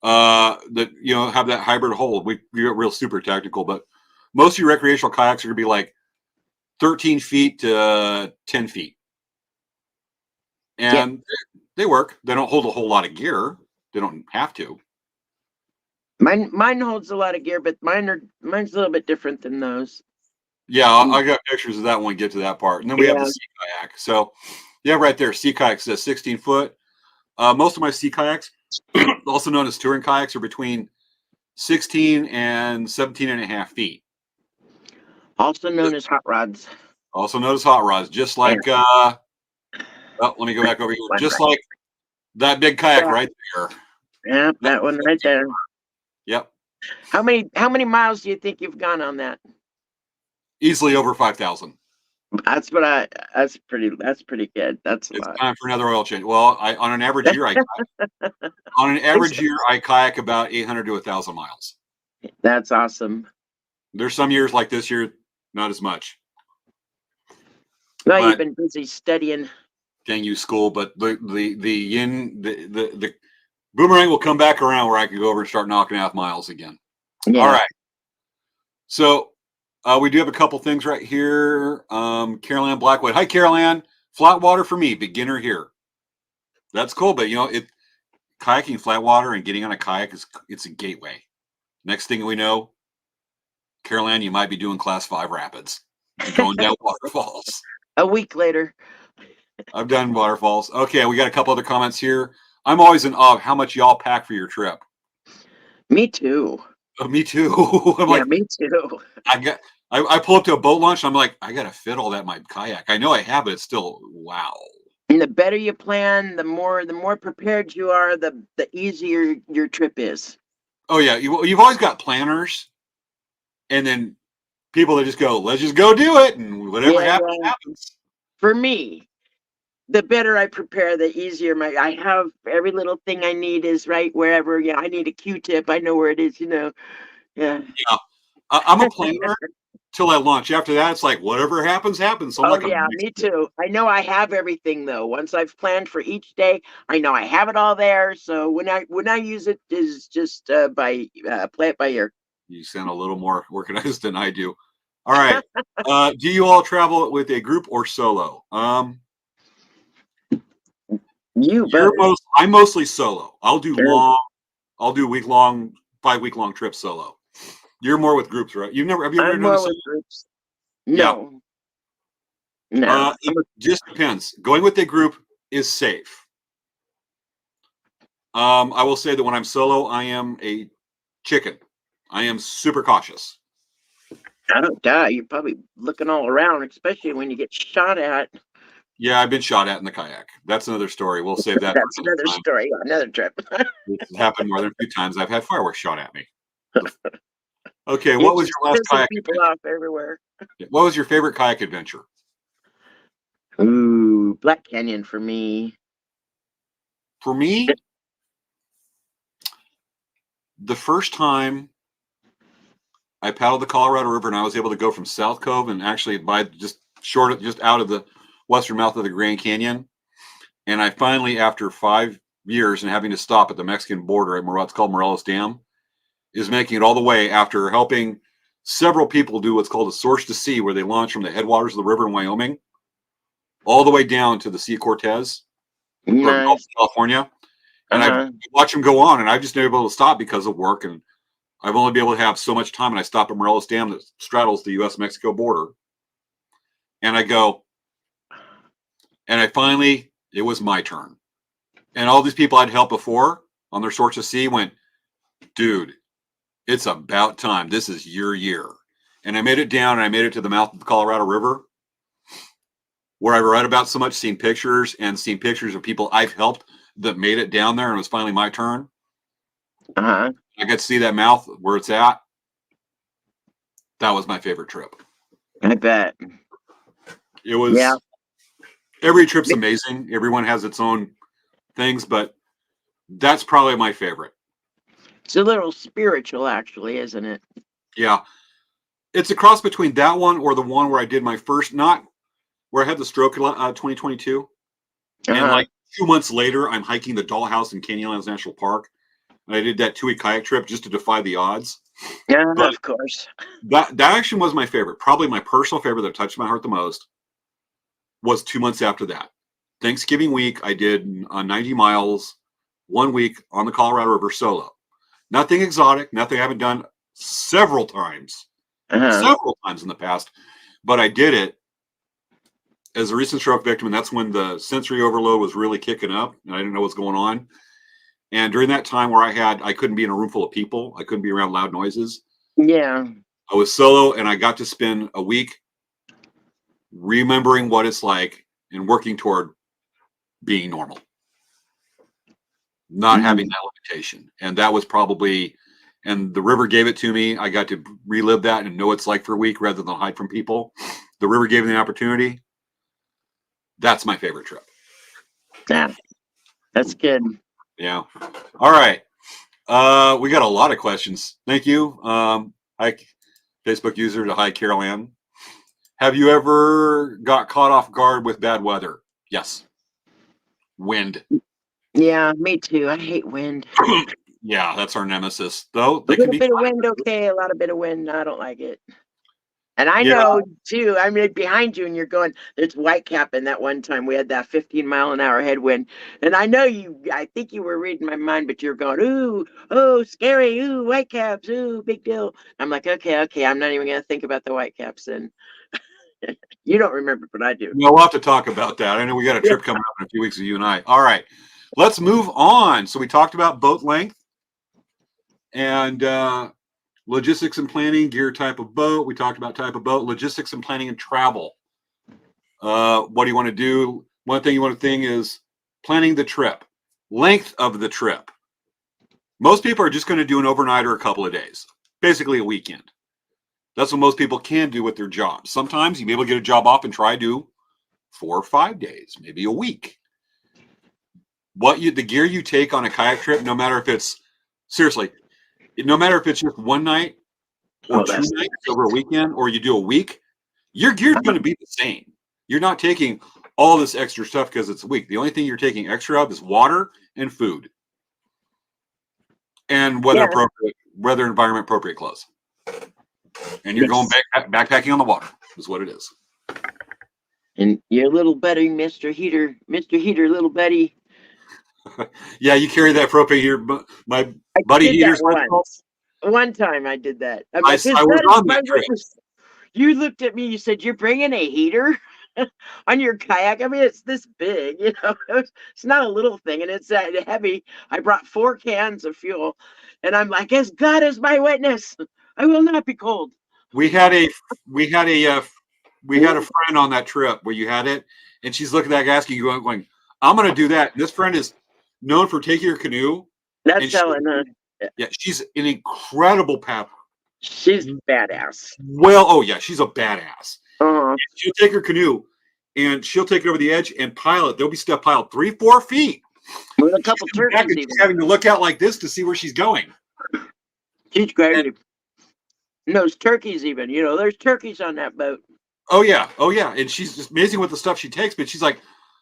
That have that hybrid hold. We get real super technical, but most of your recreational kayaks are going to be like 13 feet to 10 feet, Yeah, and they work. They don't hold a whole lot of gear. They don't have to. mine holds a lot of gear, but mine's a little bit different than those. Yeah, I got pictures of that when we get to that part, and then we have the Yeah, sea kayak. So yeah, right there, sea kayak says 16 foot. Most of my sea kayaks, also known as touring kayaks, are between 16 and 17 and a half feet. also known as hot rods. Also known as hot rods, just Yeah, like let me go back over here. one Just right. like that big kayak Yeah, right there. yeah, that one right there. Yep. How many miles do you think you've gone on that? Easily over 5,000. That's what that's pretty good. That's a It's lot. time for another oil change. Well, on an average year, I kayak about 800 to 1,000 miles. That's awesome. There's some years like this year, not as much. Well, you've But been busy studying. dang you, school. But the yin the boomerang will come back around where I can go over and start knocking out miles again. All Yeah. right. So we do have a couple things right here. Carol Ann Blackwood. Hi, Carol Ann. Flat water for me, beginner here. That's cool, but kayaking flat water and getting on a kayak it's a gateway. Next thing we know, Carol Ann, you might be doing class 5 rapids and going down waterfalls. A week later. I've done waterfalls. Okay, we got a couple other comments here. I'm always in awe of how much y'all pack for your trip. Me too. Me too. I'm Yeah, like, me too. I pull up to a boat launch and I'm like, I gotta fit all that in my kayak. I know I have it, it's still wow. And the better you plan, the more prepared you are, the easier your trip is. Oh yeah, you've always got planners and then people that just go, let's just go do it, and whatever Yeah, happens, yeah. happens. For me, the better I prepare, the easier I have every little thing I need is right wherever. Yeah, I need a Q-tip. I know where it is, Yeah. Yeah. I'm a planner till I launch. After that, it's like whatever happens, happens. So I'm Oh like a yeah, me too. I know I have everything though. Once I've planned for each day, I know I have it all there. So when I use it is just by play it by ear. You sound a little more organized than I do. All right. Do you all travel with a group or solo? You bet. I'm mostly solo. I'll do Sure. week long, 5 week long trips solo. You're more with groups, right? Have you ever I'm done a more solo? with groups. Yeah. No, no. It just depends. Going with a group is safe. I will say that when I'm solo, I am a chicken. I am super cautious. I don't die. You're probably looking all around, especially when you get shot at. Yeah, I've been shot at in the kayak. That's another story. We'll save that That's for another another time. story, another trip. It's happened more than a few times. I've had fireworks shot at me. Okay, It's what was just your last pissing kayak people adventure? off everywhere. What was your favorite kayak adventure? Ooh, Black Canyon for me. For me, the first time I paddled the Colorado River and I was able to go from South Cove and actually by just out of the western mouth of the Grand Canyon. And I finally, after 5 years and having to stop at the Mexican border at what's called Morelos Dam, is making it all the way after helping several people do what's called a source to sea, where they launch from the headwaters of the river in Wyoming all the way down to the Sea of Cortez or Gulf Nice. of California. And I Uh-huh. watch them go on, and I've just never been able to stop because of work. And I've only been able to have so much time. And I stop at Morelos Dam that straddles the U.S. Mexico border. And I go, and it was my turn. And all these people I'd helped before on their source to sea went, dude, it's about time. This is your year. And I made it down and I made it to the mouth of the Colorado River, where I read about so much, seen pictures of people I've helped that made it down there. And it was finally my turn. Uh-huh. I got to see that mouth where it's at. That was my favorite trip. I bet. It was, Yeah. every trip's amazing. Everyone has its own things, but that's probably my favorite. It's a little spiritual, actually, isn't it? Yeah. It's a cross between that one or the one where I did my first, not where I had the stroke in 2022. And Uh-huh. like 2 months later, I'm hiking the Dollhouse in Canyonlands National Park. And I did that 2-week kayak trip just to defy the odds. Yeah, But of course. that action was my favorite. Probably my personal favorite that touched my heart the most was 2 months after that. Thanksgiving week, I did 90 miles, 1 week on the Colorado River solo. Nothing exotic, nothing I haven't done several times in the past, but I did it as a recent stroke victim, and that's when the sensory overload was really kicking up, and I didn't know what's going on. And during that time where I couldn't be in a room full of people, I couldn't be around loud noises. Yeah. I was solo, and I got to spend a week remembering what it's like and working toward being normal, not having that limitation. And that was probably, and the river gave it to me. I got to relive that and know what it's like for a week rather than hide from people. The river gave me the opportunity. That's my favorite trip. Yeah. That's good. Yeah. All right. We got a lot of questions. Thank you. Hi, Facebook user to hi, Carol Ann. Have you ever got caught off guard with bad weather? Yes. Wind. Yeah, me too. I hate wind. Yeah, that's our nemesis. Though A they can little be bit of wind, okay. A lot of bit of wind, no, I don't like it. And I Yeah. know too, I mean, behind you, and you're going, it's Whitecap. And that one time we had that 15-mile-an-hour headwind. And I know I think you were reading my mind, but you're going, ooh, oh, scary, ooh, Whitecaps, ooh, big deal. I'm like, okay, I'm not even going to think about the Whitecaps. And you don't remember, but I do. No, we'll have to talk about that. I know we got a trip coming up in a few weeks with you and I. All right, let's move on. So we talked about boat length and logistics and planning, gear, type of boat. We talked about type of boat, logistics and planning and travel. What do you want to do? One thing you want to think is planning the trip, length of the trip. Most people are just going to do an overnight or a couple of days, basically a weekend. That's what most people can do with their jobs. Sometimes you'll be able to get a job off and try do 4 or 5 days, maybe a week. The gear you take on a kayak trip, no matter if it's just one night or 2 nights over a weekend, or you do a week, your gear's going to be the same. You're not taking all this extra stuff because it's a week. The only thing you're taking extra of is water and food, and weather environment appropriate clothes. And you're going backpacking on the water is what it is. And your little buddy, Mr. Heater, little buddy. Yeah, you carry that propane here. My buddy Heater's one time I did that. I was on that trip. You looked at me, you said, you're bringing a heater on your kayak? I mean, it's this big, it's not a little thing, and it's heavy. I brought 4 cans of fuel, and I'm like, as God is my witness, I will not be cold. We had a we had a friend on that trip where you had it, and she's looking at that asking you going, I'm going to do that. And this friend is known for taking her canoe. That's Ellen. Yeah, she's an incredible paddler. She's badass. Well, oh yeah, she's a badass. Uh-huh. She'll take her canoe and she'll take it over the edge and pile it. There'll be stuff piled 3-4 feet. With a couple turkeys, even. She's having to look out like this to see where she's going. She's crazy. And those turkeys, even, there's turkeys on that boat. Oh yeah, and she's just amazing with the stuff she takes. But she's like,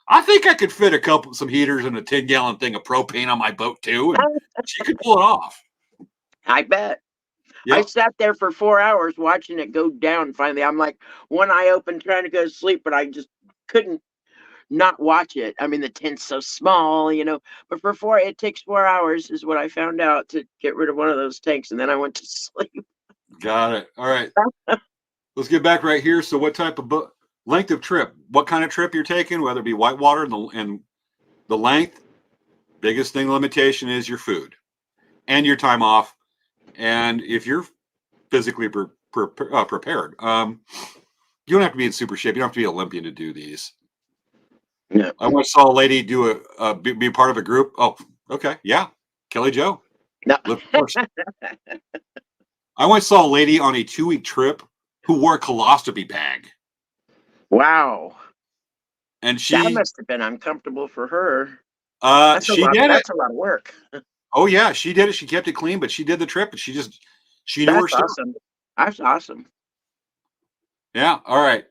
I think I could fit some heaters and a 10-gallon thing of propane on my boat too, and she could pull it off. I bet. Yep. I sat there for 4 hours watching it go down. Finally, I'm like, one eye open, trying to go to sleep, but I just couldn't not watch it. I mean, the tent's so small, but it takes 4 hours is what I found out to get rid of one of those tanks, and then I went to sleep. Got it. All right. Let's get back right here. So what type of length of trip? What kind of trip you're taking, whether it be whitewater and the length? Biggest thing limitation is your food and your time off. And if you're physically prepared, you don't have to be in super shape. You don't have to be Olympian to do these. Yeah. I once saw a lady do be part of a group. Oh, okay. Yeah. Kelly Joe. No. Of course. I once saw a lady on a 2-week trip who wore a colostomy bag. Wow. And that must have been uncomfortable for her. That's a lot of work. Oh yeah, she did it. She kept it clean, but she did the trip, and she knew her stuff. Awesome. That's awesome. Yeah. All right.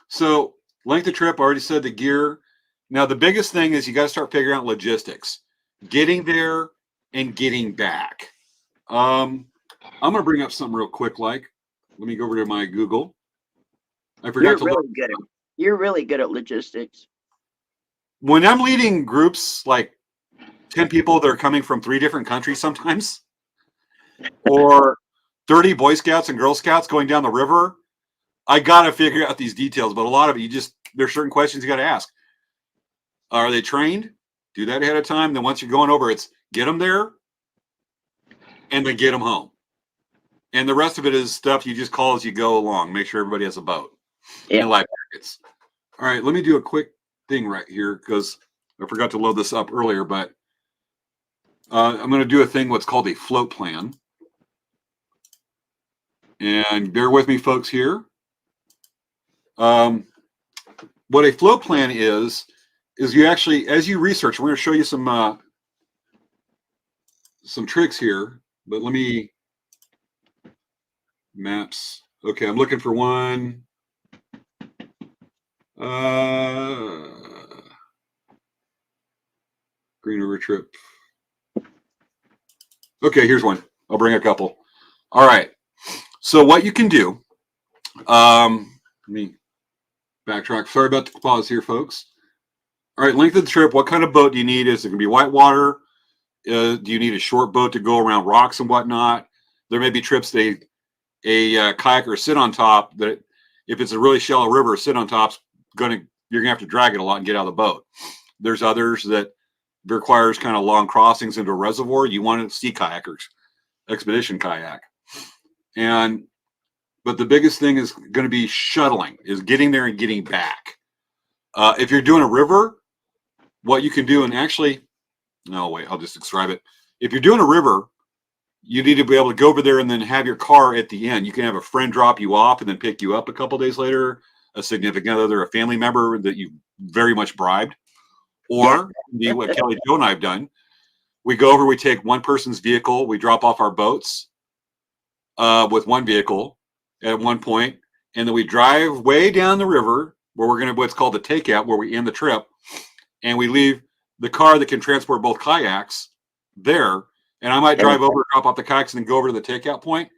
So length of trip, I already said the gear. Now the biggest thing is you got to start figuring out logistics, getting there and getting back. I'm going to bring up something real quick. Let me go over to my Google. I forgot to look. You're really good at logistics. When I'm leading groups like 10 people that are coming from 3 different countries sometimes, or 30 Boy Scouts and Girl Scouts going down the river, I got to figure out these details. But a lot of it, there's certain questions you got to ask. Are they trained? Do that ahead of time. Then once you're going over, it's get them there and then get them home. And the rest of it is stuff you just call as you go along. Make sure everybody has a boat and life jackets. All right, let me do a quick thing right here because I forgot to load this up earlier, but I'm going to do a thing what's called a float plan. And bear with me, folks, here. What a float plan is you actually, as you research, we're going to show you some tricks here, but let me maps. Okay, I'm looking for one. Green River trip. Okay, here's one. I'll bring a couple. All right. So what you can do, let me backtrack. Sorry about the pause here, folks. All right, length of the trip. What kind of boat do you need? Is it going to be whitewater? Do you need a short boat to go around rocks and whatnot? There may be trips a kayaker sit on top. That if it's a really shallow river, sit on top's you're gonna have to drag it a lot and get out of the boat. There's others that requires kind of long crossings into a reservoir. You want to see kayakers, expedition kayak, but the biggest thing is going to be shuttling, is getting there and getting back. If you're doing a river, what you can do, and actually, no, wait, I'll just describe it. If you're doing a river, you need to be able to go over there and then have your car at the end. You can have a friend drop you off and then pick you up a couple days later, a significant other, a family member that you very much bribed, or what Kelly Joe and I have done. We go over, we take one person's vehicle, we drop off our boats with one vehicle at one point, and then we drive way down the river where we're going to what's called the takeout, where we end the trip, and we leave the car that can transport both kayaks there. And I might drive over, drop off the kayaks, and then go over to the takeout point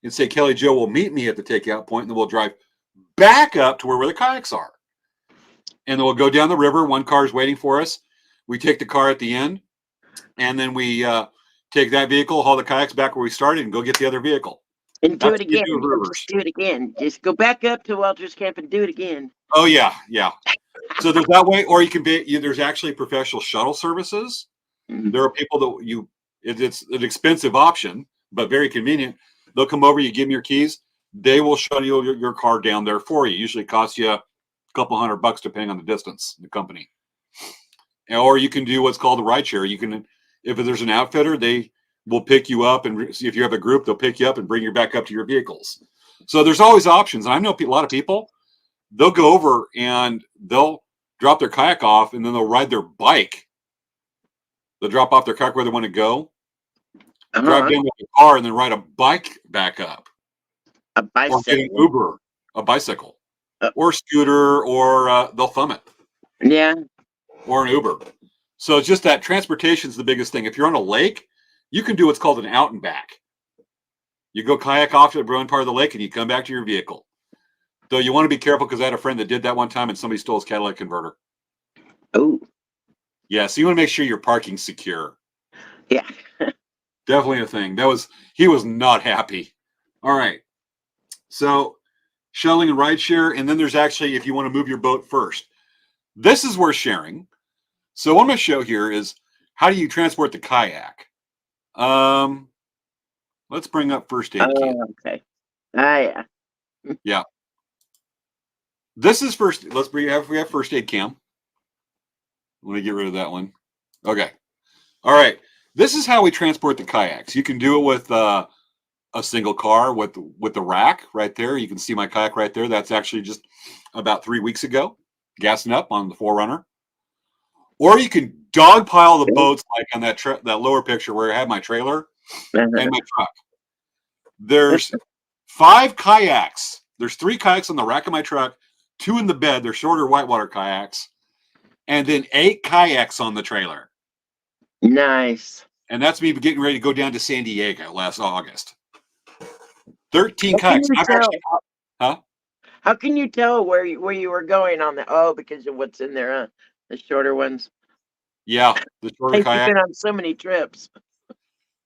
and say, Kelly Joe will meet me at the takeout point, and then we'll drive back up to where the kayaks are. And then we'll go down the river. One car is waiting for us. We take the car at the end, and then we take that vehicle, haul the kayaks back where we started, and go get the other vehicle. And do it again. Just do it again. Just go back up to Walter's Camp and do it again. Oh, yeah. So there's that way, or you can be, there's actually professional shuttle services. Mm-hmm. There are people that it's an expensive option, but very convenient. They'll come over, you give them your keys. they will shuttle your car down there for you. Usually costs you a couple $100 depending on the distance, the company. Or you can do what's called a ride share. You can, if there's an outfitter, they will pick you up, and if you have a group, they'll pick you up and bring you back up to your vehicles. So there's always options. And I know a lot of people, they'll go over and they'll drop their kayak off, and then they'll ride their bike. They'll drop off their kayak where they want to go, drive down with the car, and then ride a bike back up. A bicycle. Or get an Uber, a bicycle, or a scooter, or they'll thumb it. Yeah. Or an Uber. So it's just that transportation is the biggest thing. If you're on a lake, you can do what's called an out and back. You go kayak off to the one part of the lake and you come back to your vehicle. Though you want to be careful, because I had a friend that did that one time and somebody stole his catalytic converter. Oh. Yeah, so you want to make sure your parking's secure. Yeah. Definitely a thing. He was not happy. All right. So shuttling and rideshare, and then there's actually, if you want to move your boat first. This is where sharing. So what I'm going to show here is how do you transport the kayak. Let's bring up first aid kit. Okay. Yeah. Yeah. This is first. We have first aid cam. Let me get rid of that one. Okay. All right. This is how we transport the kayaks. You can do it with a single car with the rack right there. You can see my kayak right there. That's actually just about 3 weeks ago, gassing up on the 4Runner. Or you can dogpile the boats like on that lower picture where I have my trailer and my truck. There's 5 kayaks. There's 3 kayaks on the rack of my truck, 2 in the bed. They're shorter whitewater kayaks. And then 8 kayaks on the trailer. Nice. And that's me getting ready to go down to San Diego last August. 13 kayaks. Huh? How can you tell where you were going on that? Oh, because of what's in there, huh? The shorter ones. Yeah, the shorter kayak. You've been on so many trips.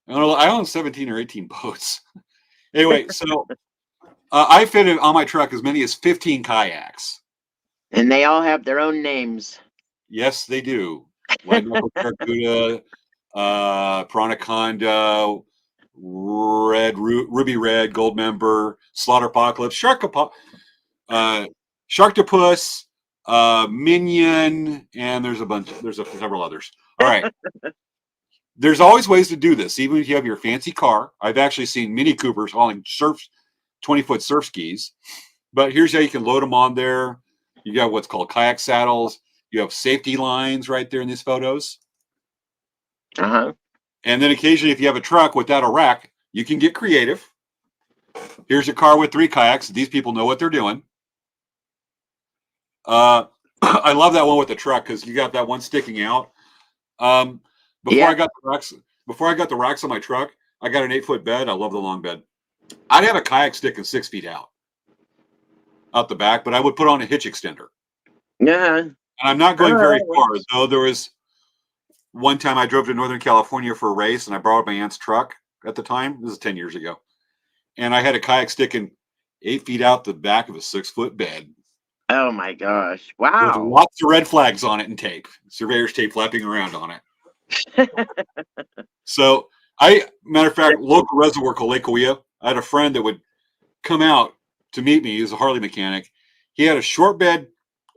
I own 17 or 18 boats. Anyway, so I fitted on my truck as many as 15 kayaks. And they all have their own names. Yes, they do. White knuckle barracuda, Pranaconda, ruby red, gold member, slaughter apocalypse, sharktopus, minion, and there's several others. All right. There's always ways to do this, even if you have your fancy car. I've actually seen Mini Coopers hauling 20-foot surf skis. But here's how you can load them on there. You got what's called kayak saddles. You have safety lines right there in these photos. Uh-huh. And then occasionally, if you have a truck without a rack, you can get creative. Here's a car with 3 kayaks. These people know what they're doing. I love that one with the truck because you got that one sticking out. Before I got the racks on my truck, I got an 8-foot bed. I love the long bed. I'd have a kayak sticking 6 feet out the back, but I would put on a hitch extender. Yeah. And I'm not going very far, though. There was one time I drove to Northern California for a race, and I borrowed my aunt's truck at the time. This is 10 years ago. And I had a kayak sticking 8 feet out the back of a 6-foot bed. Oh, my gosh. Wow. With lots of red flags on it and tape. Surveyor's tape flapping around on it. So, matter of fact, local reservoir called Lake Cahuilla, I had a friend that would come out to meet me. He was a Harley mechanic. He had a short bed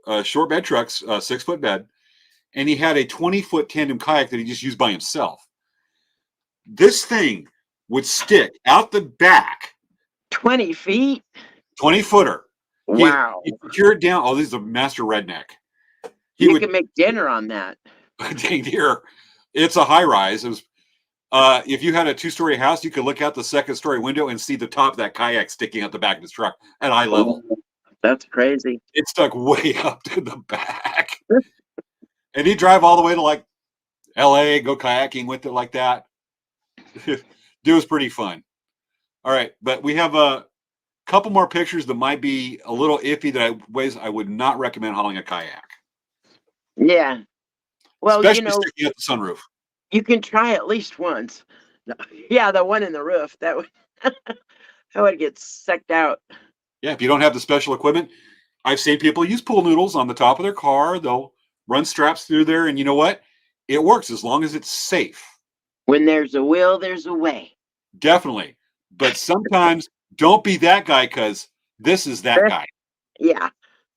trucks, 6-foot bed, and he had a 20-foot tandem kayak that he just used by himself. This thing would stick out the back 20 feet? 20-footer. Wow. He secured down. Oh, this is a master redneck. You can make dinner on that. Dang dear. It's a high rise. It was, if you had a 2-story house, you could look out the 2nd-story window and see the top of that kayak sticking out the back of his truck at eye level. That's crazy. It stuck way up to the back. And he'd drive all the way to like LA, go kayaking with it like that. It was pretty fun. All right, but we have a couple more pictures that might be a little iffy ways I would not recommend hauling a kayak. Yeah. Well, especially sticking at the sunroof. You can try at least once. Yeah, the one in the roof, that would get sucked out. Yeah, if you don't have the special equipment, I've seen people use pool noodles on the top of their car. They'll run straps through there, and you know what? It works as long as it's safe. When there's a will, there's a way. Definitely. But sometimes Don't be that guy because this is that guy. Yeah,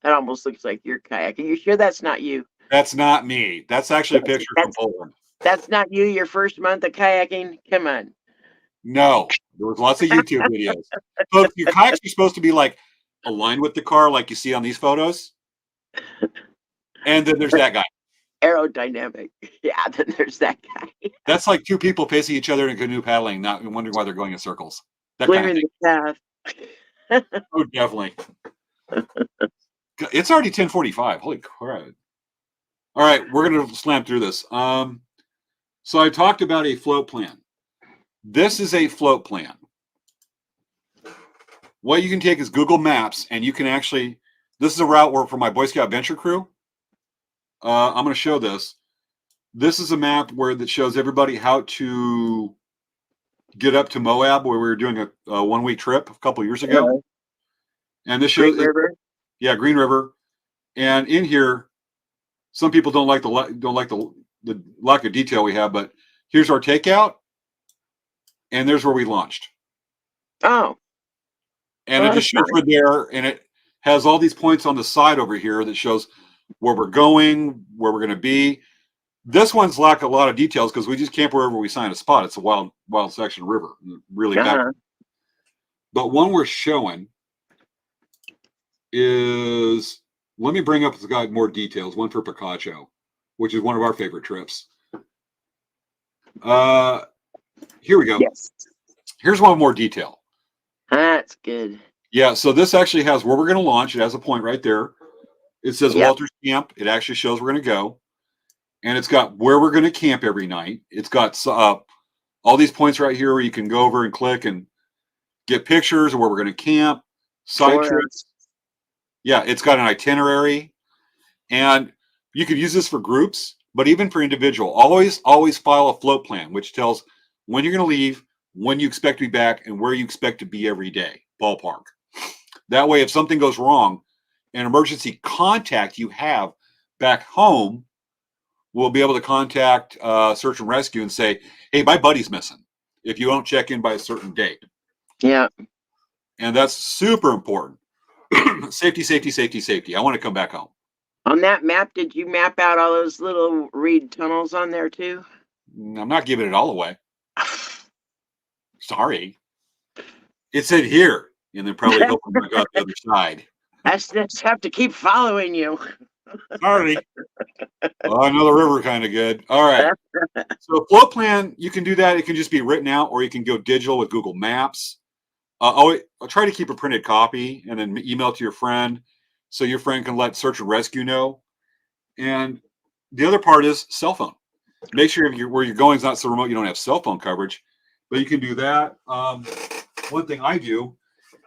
that almost looks like your kayak. Are you sure that's not you? That's not me. That's actually a picture from Poland. That's not you. Your first month of kayaking. Come on. No, there was lots of YouTube videos. So your kayaks are supposed to be like aligned with the car, like you see on these photos. And then there's that guy. Aerodynamic. Yeah, then there's that guy. That's like two people facing each other in a canoe paddling, not wondering why they're going in circles. That kind of Clearing thing. the path. Oh, definitely. It's already 10:45. Holy crap. All right, we're going to slam through this. So I talked about a float plan. This is a float plan. What you can take is Google Maps, and you can actually, this is a route where for my Boy Scout Venture crew, I'm going to show this. This is a map that shows everybody how to get up to Moab, where we were doing a 1 week trip a couple years ago. And this shows, Green River. Yeah, Green River. And in here, some people don't like the lack of detail we have, but here's our takeout, and there's where we launched. Oh. And it just shows we're there, and it has all these points on the side over here that shows where we're going, where we're going to be. This one's lack a lot of details because we just camp wherever we sign a spot. It's a wild section of river, really bad. But one we're showing is, let me bring up the guy more details. One for Picacho, which is one of our favorite trips. Here we go. Yes. Here's one more detail. That's good. Yeah, so this actually has where we're going to launch. It has a point right there. It says Walter's Camp. It actually shows we're going to go. And it's got where we're going to camp every night. It's got all these points right here where you can go over and click and get pictures of where we're going to camp, side trips. Yeah, it's got an itinerary. And you could use this for groups, but even for individual. Always file a float plan, which tells when you're going to leave, when you expect to be back, and where you expect to be every day, ballpark. That way, if something goes wrong, an emergency contact you have back home will be able to contact search and rescue and say, hey, my buddy's missing if you don't check in by a certain date. Yeah. And that's super important. Safety, safety, safety, safety. I want to come back home. On that map, did you map out all those little reed tunnels on there too? I'm not giving it all away. Sorry. It said here, and then probably hope I got the other side. I just have to keep following you. Sorry. Well, I know the river kind of good. All right. So float plan, you can do that. It can just be written out, or you can go digital with Google Maps. I'll try to keep a printed copy and then email it to your friend so your friend can let search and rescue know. And the other part is cell phone. Make sure where you're going is not so remote you don't have cell phone coverage, but you can do that. One thing I do,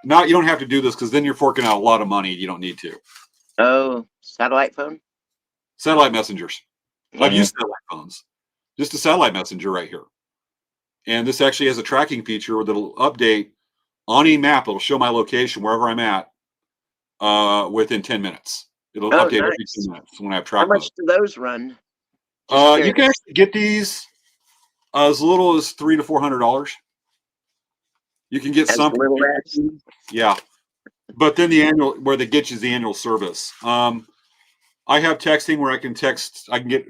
now you don't have to do this because then you're forking out a lot of money. You don't need to. Oh, satellite phone? Satellite messengers. I've used satellite phones. Just a satellite messenger right here. And this actually has a tracking feature that'll update on a map. It'll show my location wherever I'm at within 10 minutes. It'll update every 10 minutes when I have track mode. How much do those run? You can actually get these as little as $300 to $400. You can get some. Yeah. But then the annual, where they get you is the annual service. I have texting where I can get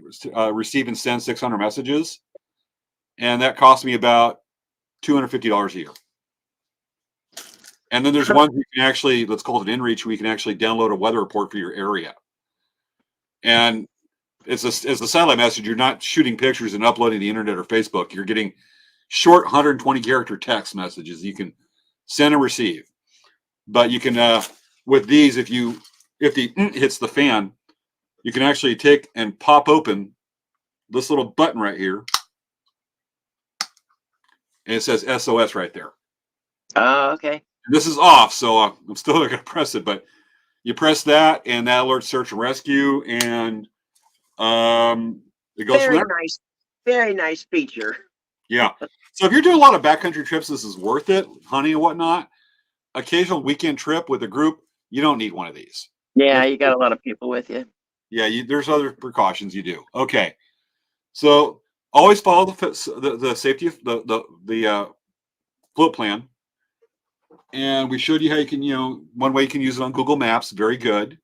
receive and send 600 messages. And that costs me about $250 a year. And then there's one you can actually, let's call it an inReach, where you can actually download a weather report for your area. And it's a satellite message. You're not shooting pictures and uploading to the internet or Facebook. You're getting short 120 character text messages you can send and receive. But you can, with these, if the hits the fan, you can actually take and pop open this little button right here. And it says SOS right there. Oh, okay. And this is off, so I'm still going to press it. But you press that, and that alerts search and rescue, and it goes from there. Very nice feature. Yeah. So if you're doing a lot of backcountry trips, this is worth it, hunting and whatnot. Occasional weekend trip with a group, you don't need one of these. Yeah, you got a lot of people with you. Yeah, there's other precautions you do. Okay. So always follow the safety of the float plan. And we showed you how you can, one way you can use it on Google Maps. Very good.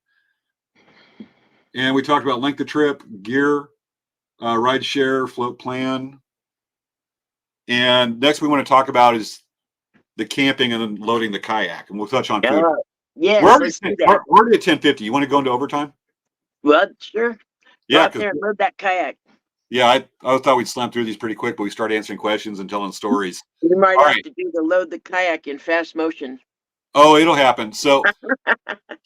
And we talked about length of trip, gear, ride share, float plan. And next we want to talk about is the camping and then loading the kayak. And we'll touch on food. Yes, let's do that. We're already at 10:50. You want to go into overtime? Well, sure. Go Yeah, out there and load that kayak. Yeah, I thought we'd slam through these pretty quick, but we start answering questions and telling stories. You might All have right. to do the load the kayak in fast motion. Oh, it'll happen. So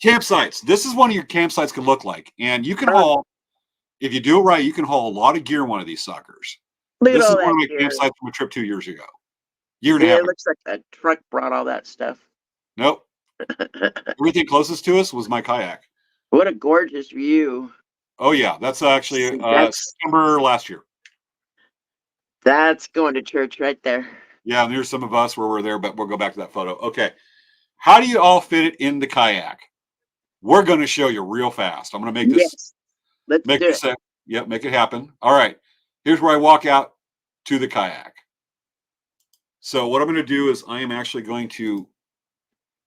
campsites. This is one of your campsites can look like. And you can haul, if you do it right, you can haul a lot of gear in one of these suckers. Look This at is all one of my that gear. campsites from a trip 2 years ago. Year and a Yeah, half. it looks like a truck brought all that stuff. Nope. Everything closest to us was my kayak. What a gorgeous view. Oh, yeah. That's actually September last year. That's going to church right there. Yeah, and there's some of us where we're there, but we'll go back to that photo. Okay. How do you all fit it in the kayak? We're going to show you real fast. I'm going to make this. Yes. Let's do it. Yep, make it happen. All right. Here's where I walk out to the kayak. So what I'm going to do is I am actually going to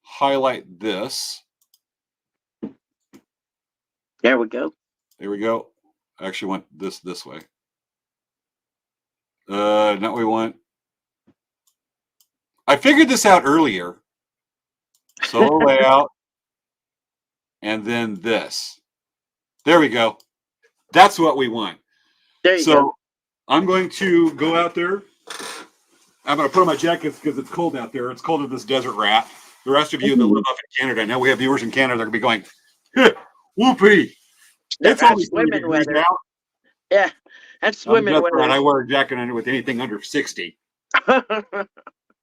highlight this. There we go. There we go. I actually went this way. Not what we want. I figured this out earlier. Solo layout. And then this. There we go. That's what we want. There you go. I'm going to go out there. I'm going to put on my jacket because it's cold out there. It's cold as this desert rat. The rest of you that live up in Canada, I know we have viewers in Canada, they're going to be going, whoopee. That's swimming weather. Out. Yeah, that's swimming weather. I wear a jacket under with anything under 60.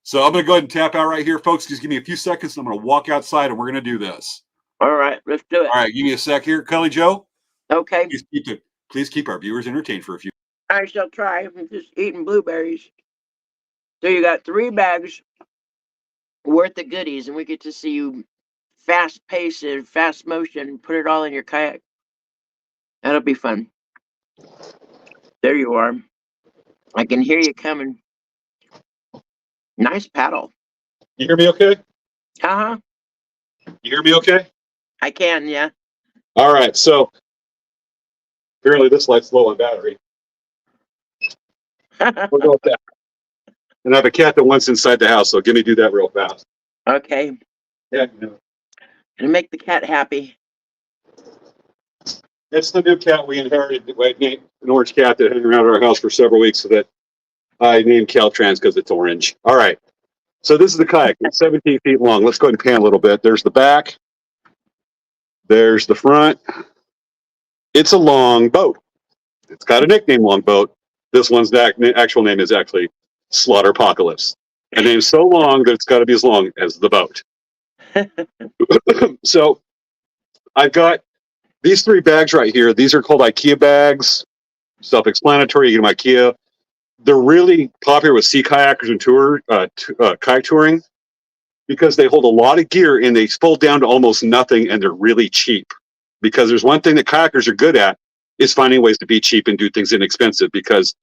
So I'm going to go ahead and tap out right here, folks. Just give me a few seconds, and I'm going to walk outside, and we're going to do this. All right, let's do it. All right, give me a sec here. Kelly Joe? Okay. Please keep our viewers entertained for a few. I shall try. I'm just eating blueberries. So you got 3 bags worth of goodies, and we get to see you fast pace and fast motion, put it all in your kayak. That'll be fun. There you are. I can hear you coming. Nice paddle. You hear me okay? Uh-huh. You hear me okay? I can, yeah. All right, so apparently this light's low on battery. We'll go with that. And I have a cat that wants inside the house, so give me do that real fast. Okay. Yeah. And make the cat happy. It's the new cat we inherited. An orange cat that hung around our house for several weeks, so that I named Caltrans because it's orange. All right. So this is the kayak. It's 17 feet long. Let's go ahead and pan a little bit. There's the back. There's the front. It's a long boat. It's got a nickname, Long Boat. This one's actual name is actually Slaughterpocalypse. A name so long that it's got to be as long as the boat. So I've got these 3 bags right here. These are called IKEA bags. Self-explanatory. You get them IKEA. They're really popular with sea kayakers and kayak touring because they hold a lot of gear and they fold down to almost nothing, and they're really cheap. Because there's one thing that kayakers are good at is finding ways to be cheap and do things inexpensive, because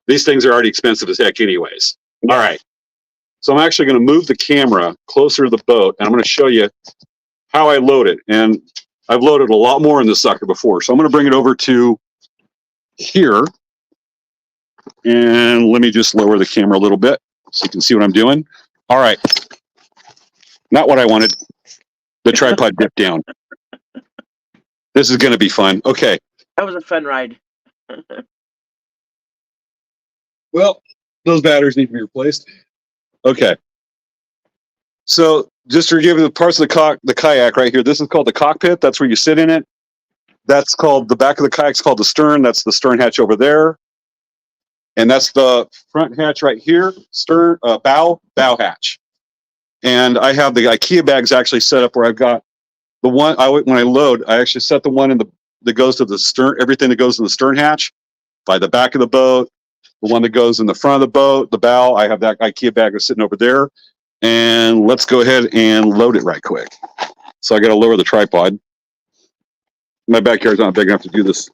these things are already expensive as heck anyways. All right. So I'm actually going to move the camera closer to the boat, and I'm going to show you how I load it. And I've loaded a lot more in this sucker before. So I'm going to bring it over to here. And let me just lower the camera a little bit so you can see what I'm doing. All right. Not what I wanted. The tripod dipped down. This is going to be fun. Okay. That was a fun ride. Well, those batteries need to be replaced. Okay. So just to give you the parts of the kayak right here, this is called the cockpit. That's where you sit in it. That's called the back of the kayak's called the stern. That's the stern hatch over there. And that's the front hatch right here, stern, bow hatch. And I have the IKEA bags actually set up where I've got the one, when I load, I actually set the one that goes to the stern, everything that goes in the stern hatch by the back of the boat, the one that goes in the front of the boat, the bow, I have that IKEA bag that's sitting over there. And let's go ahead and load it right quick. So I got to lower the tripod. My backyard's not big enough to do this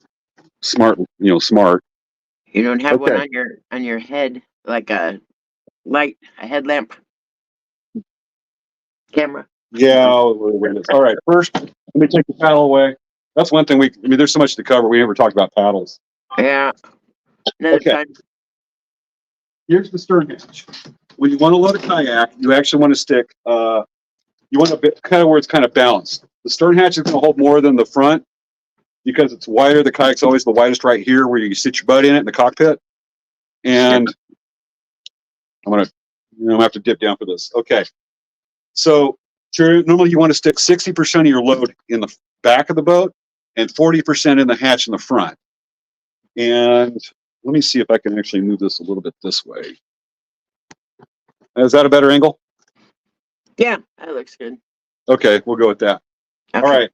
smart. You don't have one on your head, like a light, a headlamp? Camera. Yeah. All right. First, let me take the paddle away. That's one thing there's so much to cover. We never talked about paddles. Yeah. Another Okay. time. Here's the stern hatch. When you want to load a kayak, you actually want to stick, you want to kind of where it's kind of balanced. The stern hatch is going to hold more than the front because it's wider. The kayak's always the widest right here where you sit your butt in it in the cockpit. And I'm going to have to dip down for this. Okay. So normally you want to stick 60% of your load in the back of the boat and 40% in the hatch in the front. And let me see if I can actually move this a little bit this way. Is that a better angle? Yeah, that looks good. Okay, we'll go with that. Okay. All right.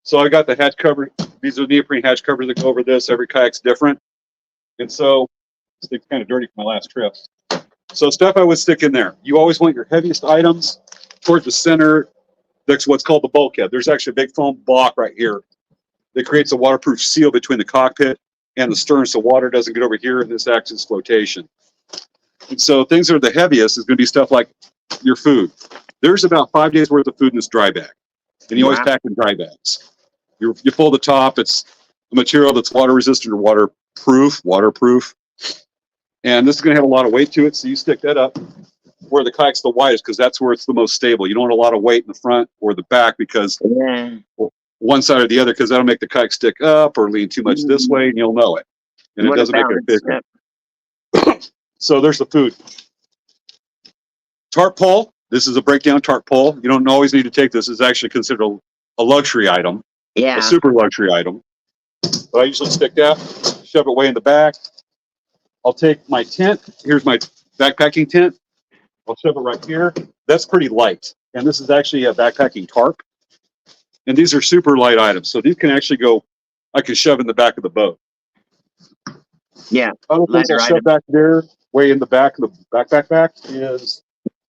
So I got the hatch cover. These are neoprene hatch covers that go over this. Every kayak's different. And so it's kind of dirty for my last trip. So stuff I would stick in there. You always want your heaviest items toward the center. That's what's called the bulkhead. There's actually a big foam block right here that creates a waterproof seal between the cockpit and the stern so water doesn't get over here and this acts as flotation. And so things that are the heaviest is going to be stuff like your food. There's about 5 days worth of food in this dry bag. And you always pack in dry bags. You pull the top. It's a material that's water resistant or waterproof. And this is going to have a lot of weight to it. So you stick that up where the kayak's the widest because that's where it's the most stable. You don't want a lot of weight in the front or the back because one side or the other, because that'll make the kayak stick up or lean too much this way and you'll know it. And it doesn't make it efficient. Yep. So there's the food. Tarp pole. This is a breakdown tarp pole. You don't always need to take this. It's actually considered a luxury item. Yeah. A super luxury item. But I usually stick that, shove it way in the back. I'll take my tent. Here's my backpacking tent. I'll shove it right here. That's pretty light. And this is actually a backpacking tarp. And these are super light items. So these can actually I can shove in the back of the boat. Yeah. Other things I'll shove back there, way in the back of the backpack is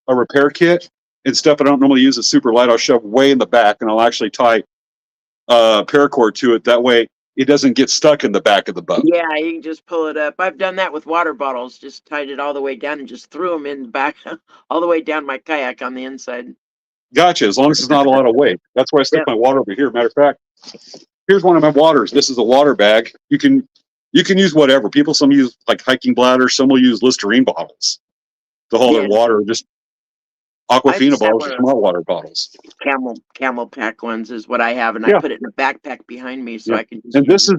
a repair kit and stuff I don't normally use. It's super light. I'll shove way in the back and I'll actually tie paracord to it. That way it doesn't get stuck in the back of the boat. Yeah, you can just pull it up. I've done that with water bottles. Just tied it all the way down and just threw them in the back, all the way down my kayak on the inside. Gotcha. As long as it's not a lot of weight. That's why I stick my water over here. Matter of fact, here's one of my waters. This is a water bag. You can use whatever. Some use like hiking bladders. Some will use Listerine bottles to hold their water. Just Aquafina bottles or smart water bottles. Camel pack ones is what I have, and I put it in a backpack behind me so I can. And this is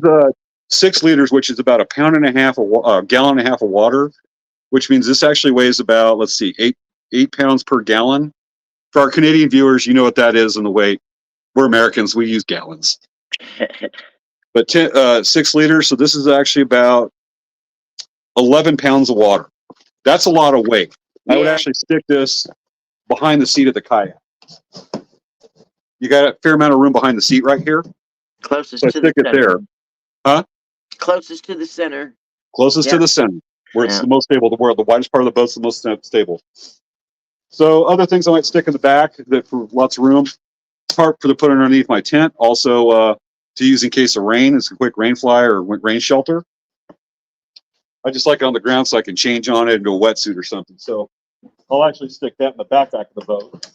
6 liters, which is about a gallon and a half of water, which means this actually weighs about 8 pounds per gallon. For our Canadian viewers, you know what that is in the weight. We're Americans; we use gallons. But 6 liters, so this is actually about 11 pounds of water. That's a lot of weight. I would actually stick this behind the seat of the kayak. You got a fair amount of room behind the seat right here. Closest to the center. There. Huh? Closest to the center. Closest to the center, where it's the most stable. The widest part of the boat's the most stable. So other things I might stick in the back that for lots of room. Tarp to put underneath my tent. Also to use in case of rain. It's a quick rain fly or rain shelter. I just like it on the ground so I can change on it into a wetsuit or something. So I'll actually stick that in the backpack of the boat.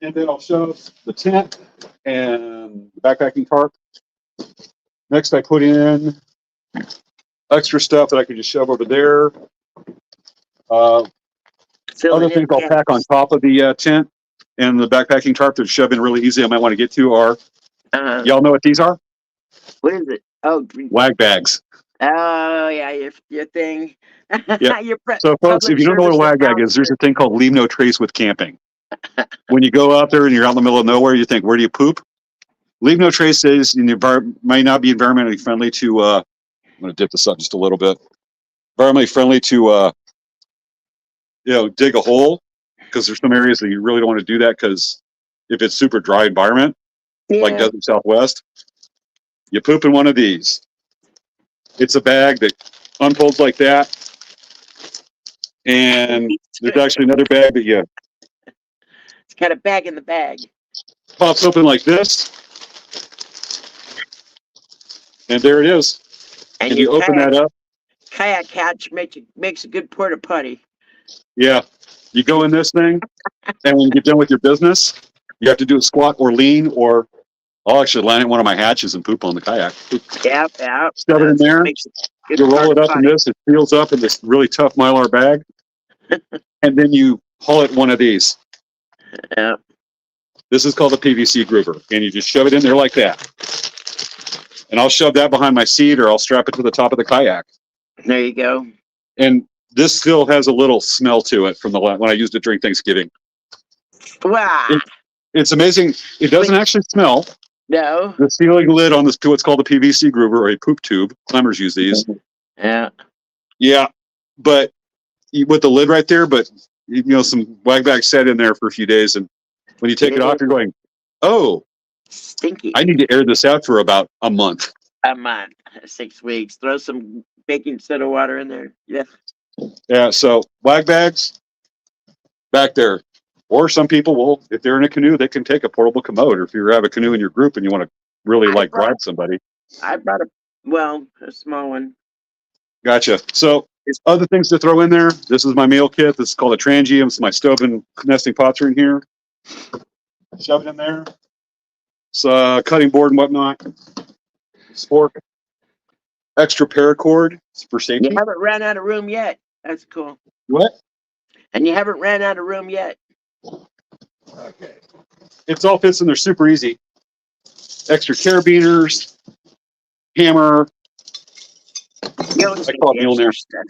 And then I'll show the tent and the backpacking tarp. Next, I put in extra stuff that I can just shove over there. Other things I'll pack on top of the tent and the backpacking tarp that shove in really easy I might want to get to are, y'all know what these are? What is it? Oh, wag bags. Oh, yeah, your thing. Yeah. So, folks, if you don't know what a wag bag is, there's a thing called leave no trace with camping. When you go out there and you're out in the middle of nowhere, you think, where do you poop? Leave no trace is might not be environmentally friendly to, I'm going to dip this up just a little bit. Environmentally friendly to, dig a hole, because there's some areas that you really don't want to do that because if it's super dry environment, like Desert Southwest, you poop in one of these. It's a bag that unfolds like that. And there's actually another bag that it's got a bag in the bag. Pops open like this. And there it is. And you open that up. Kayak hatch makes a good porta potty. Yeah. You go in this thing, and when you get done with your business, you have to do a squat or lean, or I'll actually land in one of my hatches and poop on the kayak. Yep. Shove it in there. Makes it good You roll for it up in potty. this. It seals up in this really tough Mylar bag, and then you haul it one of these. Yep. This is called a PVC groover, and you just shove it in there like that. And I'll shove that behind my seat, or I'll strap it to the top of the kayak. There you go. And this still has a little smell to it from the when I used it during Thanksgiving. Wow. It's amazing. It doesn't actually smell. No. The sealing lid on this, what's called a PVC groover or a poop tube. Climbers use these. Yeah. Yeah, but with the lid right there, but some wag bag sat in there for a few days, and when you take it off, you're going, oh, Stinky. I need to air this out for about a month. A month, 6 weeks. Throw some baking soda water in there. Yeah. Yeah, so wag bags back there. Or some people will, if they're in a canoe, they can take a portable commode. Or if you have a canoe in your group and you want to really drive somebody. I brought a small one. Gotcha. So other things to throw in there. This is my meal kit. This is called a trangium. It's my stove and nesting pots are in here. Shove it in there. It's a cutting board and whatnot. Spork. Extra paracord for safety. You haven't ran out of room yet. That's cool. What? And you haven't ran out of room yet. Okay. It's all fits in there super easy. Extra carabiners, hammer. You don't I call it mule there. stuff.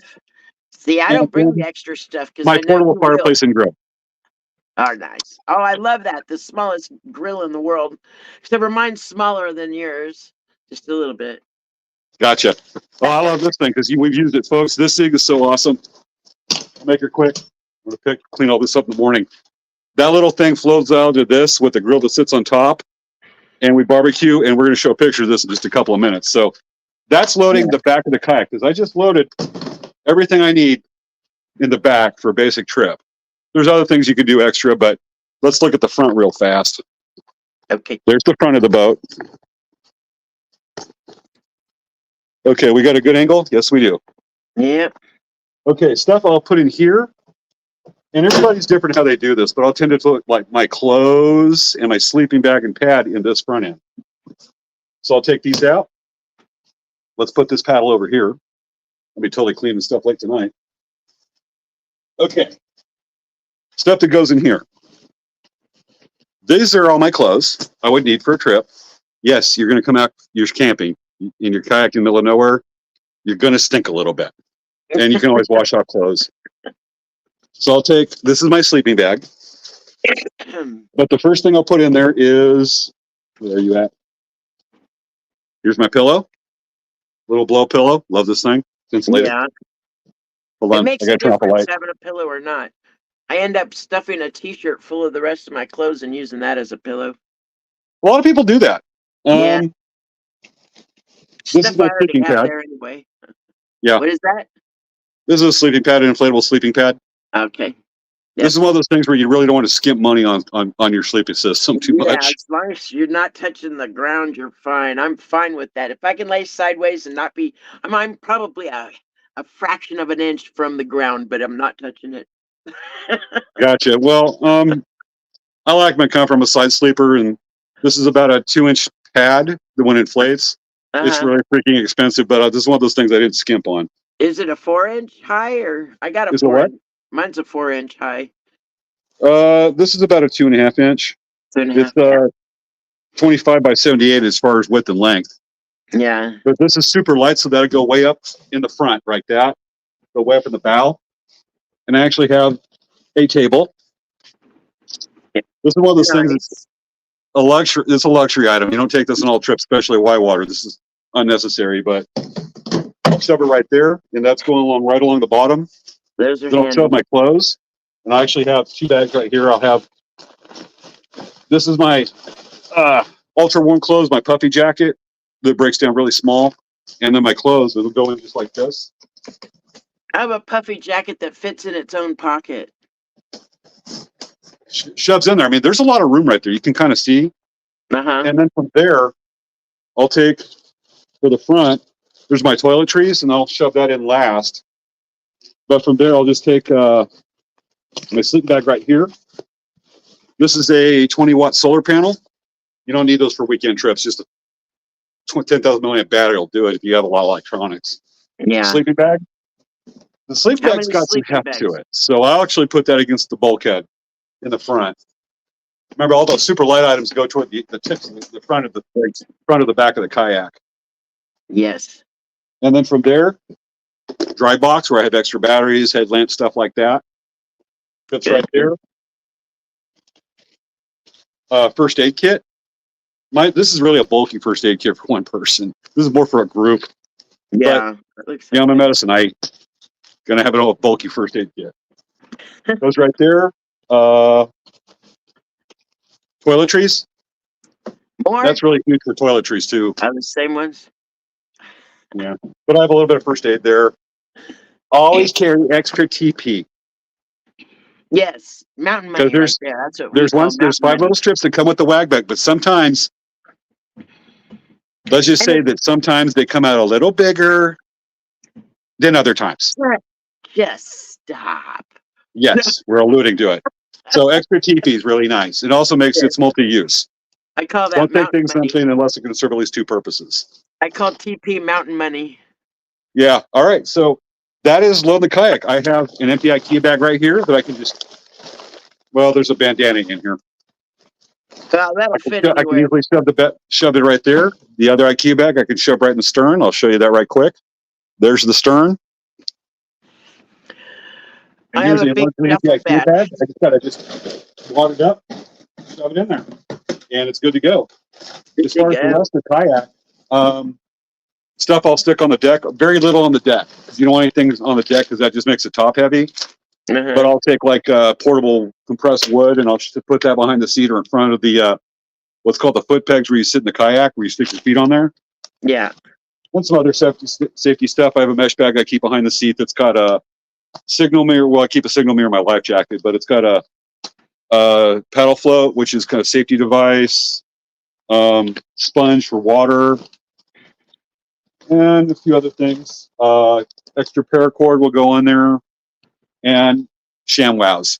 See, I don't bring the extra stuff because my portable fireplace and grill. Oh, nice. Oh, I love that. The smallest grill in the world. Except for mine's smaller than yours. Just a little bit. Gotcha. Oh, I love this thing because we've used it, folks. This thing is so awesome. I'll make it quick. I'm going to clean all this up in the morning. That little thing floats out to this with the grill that sits on top. And we barbecue, and we're going to show a picture of this in just a couple of minutes. So that's loading the back of the kayak because I just loaded everything I need in the back for a basic trip. There's other things you can do extra, but let's look at the front real fast. Okay. There's the front of the boat. Okay, we got a good angle? Yes, we do. Yep. Okay, stuff I'll put in here. And everybody's different how they do this, but I'll tend to put like my clothes and my sleeping bag and pad in this front end. So I'll take these out. Let's put this paddle over here. I'll be totally cleaning stuff like tonight. Okay. Stuff that goes in here. These are all my clothes I would need for a trip. Yes, you're going to come out, you're camping in your kayak in the middle of nowhere. You're going to stink a little bit. And you can always wash off clothes. So I'll take, this is my sleeping bag. But the first thing I'll put in there is, where are you at? Here's my pillow. Little blow pillow. Love this thing. It's insulated. Yeah. Hold on. It makes I a gotta turn off the difference light. having a pillow or not. I end up stuffing a t-shirt full of the rest of my clothes and using that as a pillow. A lot of people do that. Yeah. This Stuff is my I already sleeping have pad. there anyway. Yeah. What is that? This is a sleeping pad, an inflatable sleeping pad. Okay. This is one of those things where you really don't want to skimp money on your sleeping system too much. As long as you're not touching the ground, you're fine. I'm fine with that. If I can lay sideways and not be, I'm probably a fraction of an inch from the ground, but I'm not touching it. Gotcha. Well, I like my comfort. I'm a side sleeper, and this is about a 2-inch pad. The one inflates. It's really freaking expensive, but this is one of those things I didn't skimp on. Is it a 4-inch high or I got a Is it what? Mine's a 4-inch high. This is about a 2.5 inch. 2.5. It's 25 by 78 as far as width and length. Yeah. But this is super light, so that'll go way up in the front, right? That go way up in the bow. And I actually have a table. This is one of those things that's a luxury. It's a luxury item. You don't take this on all trips, especially whitewater. This is unnecessary, but I'll shove it right there, and that's going right along the bottom. Those are then I'll shove my clothes, and I actually have 2 bags right here. I'll have, this is my ultra warm clothes, my puffy jacket that breaks down really small, and then my clothes that'll go in just like this. I have a puffy jacket that fits in its own pocket. Shoves in there. I mean, there's a lot of room right there. You can kind of see. And then from there, I'll take for the front, there's my toiletries, and I'll shove that in last. But from there, I'll just take My sleeping bag right here. This is a 20-watt solar panel. You don't need those for weekend trips. Just a 10,000 milliamp battery will do it if you have a lot of electronics. Yeah. Sleeping bag. The sleeping How bag's many got some sleeping heft to bags? it, so I'll actually put that against the bulkhead in the front. Remember, all those super light items go toward the tips, the front of the back of the kayak, Yes. and then from there, dry box where I have extra batteries, headlamp, stuff like that. Fits Good. right there. First aid kit. This is really a bulky first aid kit for one person. This is more for a group. Yeah. That looks Yeah, like I'm a it. medicine. I gonna have it all bulky first aid kit. Goes right there. Toiletries. More? That's really huge for toiletries too. Are the same ones? Yeah, but I have a little bit of first aid there. Always carry extra TP Yes. Mountain because money right there. That's what we there's call there's mountain 5 money. little strips that come with the wag bag, but sometimes let's just And say that sometimes they come out a little bigger than other times. just stop. Yes, we're alluding to it. So extra TP is really nice. It also makes it's multi-use. I call that Don't take mountain things money. something unless it can serve at least 2 purposes. I call TP mountain money. Yeah. All right. So that is load the kayak. I have an empty IKEA bag right here that I can just. Well, there's a bandana in here. Well, that'll fit I can anywhere. easily shove it right there. The other IKEA bag I can shove right in the stern. I'll show you that right quick. There's the stern. And I have here's a big the empty duffel IKEA bag. bag. I just gotta wad it up, shove it in there, and it's good to go. As far as the rest of the kayak, stuff I'll stick on the deck. Very little on the deck. You don't want anything on the deck because that just makes the top heavy. But I'll take like portable compressed wood and I'll just put that behind the seat or in front of the what's called the foot pegs where you sit in the kayak where you stick your feet on there. Yeah. And some other safety stuff. I have a mesh bag I keep behind the seat that's got a signal mirror. Well, I keep a signal mirror in my life jacket, but it's got a paddle float, which is kind of safety device, sponge for water, and a few other things. Extra paracord will go on there, and ShamWows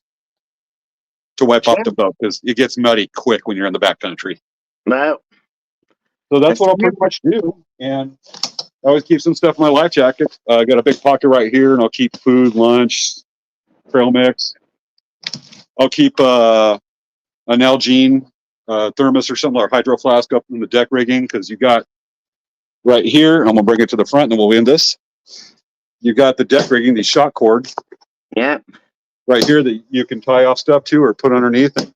to wipe off the boat because it gets muddy quick when you're in the backcountry. No. So that's what I'll pretty much do. And I always keep some stuff in my life jacket. I got a big pocket right here, and I'll keep food, lunch, trail mix. I'll keep an Nalgene thermos or something, or hydro flask up in the deck rigging because you got right here. I'm gonna bring it to the front, and then we'll end this. You got the deck rigging, the shock cord. Yeah. Right here that you can tie off stuff to or put underneath. And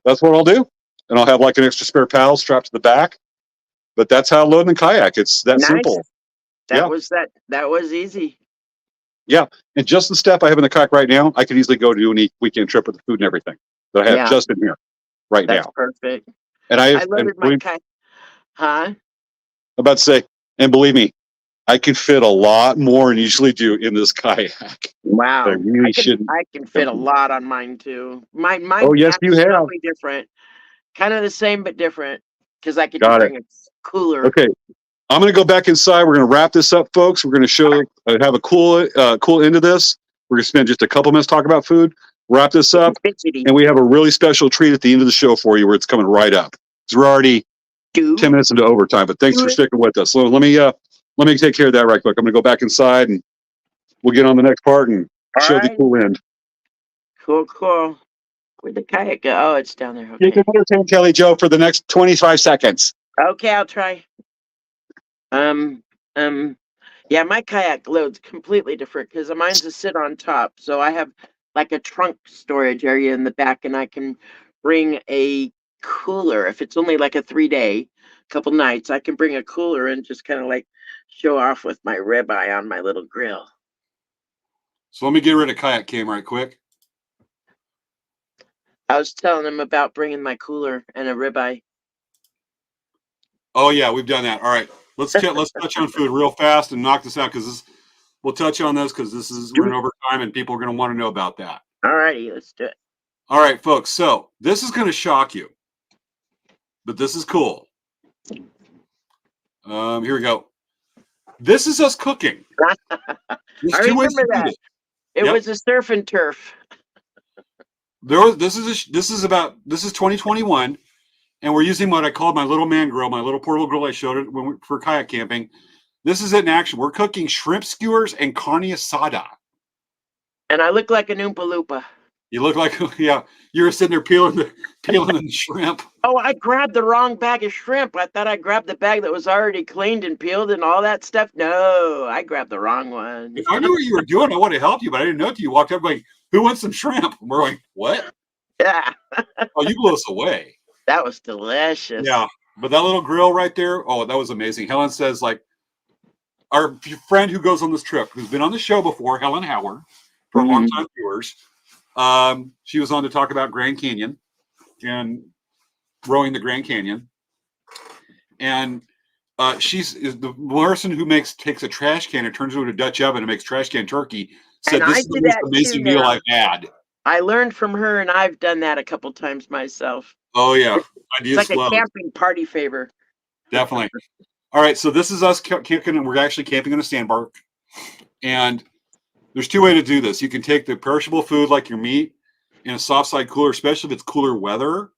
that's what I'll do. And I'll have like an extra spare paddle strapped to the back. But that's how I load in the kayak. It's that simple. That was easy. Yeah. And just the stuff I have in the kayak right now, I could easily go do any weekend trip with the food and everything that I have just in here right That's now. perfect. And I loaded my kayak. Huh? I'm about to say, and believe me, I can fit a lot more than usually do in this kayak. Wow. I really shouldn't. I can fit a lot on mine too. Mine Oh, yes, you have. absolutely different. Kind of the same but different. Because I could Got bring a cooler. Okay. I'm going to go back inside. We're going to wrap this up, folks. We're going to show, have a cool end of this. We're going to spend just a couple minutes talking about food, wrap this up, and we have a really special treat at the end of the show for you where it's coming right up. Because we're already 10 minutes into overtime, but thanks for sticking with us. So let me take care of that right quick. I'm going to go back inside and we'll get on the next part and show the cool end. Cool. Where'd the kayak go? Oh, it's down there. Okay. You can entertain Kelly Joe for the next 25 seconds. Okay, I'll try. Yeah, my kayak load's completely different because mine's a sit on top. So I have like a trunk storage area in the back, and I can bring a cooler. If it's only like a 3-day, couple nights, I can bring a cooler and just kind of like show off with my ribeye on my little grill. So let me get rid of kayak cam right quick. I was telling him about bringing my cooler and a ribeye. Oh yeah, we've done that. All right, let's touch on food real fast and knock this out because we'll touch on this because we're in overtime and people are going to want to know about that. All righty, let's do it. All right, folks. So this is going to shock you, but this is cool. Here we go. This is us cooking. I remember that. It was a surf and turf. This is 2021, and we're using what I called my little man grill, my little portable grill I showed it for kayak camping. This is it in action. We're cooking shrimp skewers and carne asada. And I look like an Oompa Loompa. You look like, yeah, you were sitting there peeling the shrimp. Oh, I grabbed the wrong bag of shrimp. I thought I grabbed the bag that was already cleaned and peeled and all that stuff. No, I grabbed the wrong one. If I knew what you were doing, I would have helped you, but I didn't know until you walked up going, "Who wants some shrimp?" And we're like, "What?" Yeah, Oh, you blew us away. that was delicious. Yeah, but that little grill right there, oh, that was amazing. Helen says, like, our friend who goes on this trip, who's been on the show before, Helen Howard, for long-time viewers, she was on to talk about Grand Canyon and rowing the Grand Canyon. And she's the person who takes a trash can and turns it into a Dutch oven and makes trash can turkey. Said And this I is the do most that amazing too meal now. I've had. I learned from her, and I've done that a couple times myself. Oh yeah, It's like a camping party favor. Definitely. All right, so this is us camping, and we're actually camping on a sandbar. And there's two ways to do this. You can take the perishable food, like your meat, in a soft side cooler, especially if it's cooler weather,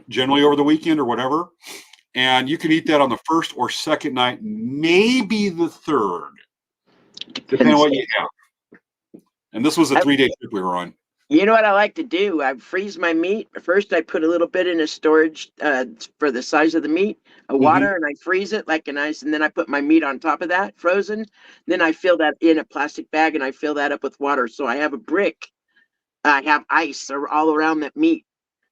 generally over the weekend or whatever. And you can eat that on the first or second night, maybe the third, depending on what you have. And this was a 3-day trip we were on. You know what I like to do? I freeze my meat. First, I put a little bit in a storage for the size of the meat, water, and I freeze it like an ice. And then I put my meat on top of that, frozen. Then I fill that in a plastic bag, and I fill that up with water. So I have a brick. I have ice all around that meat.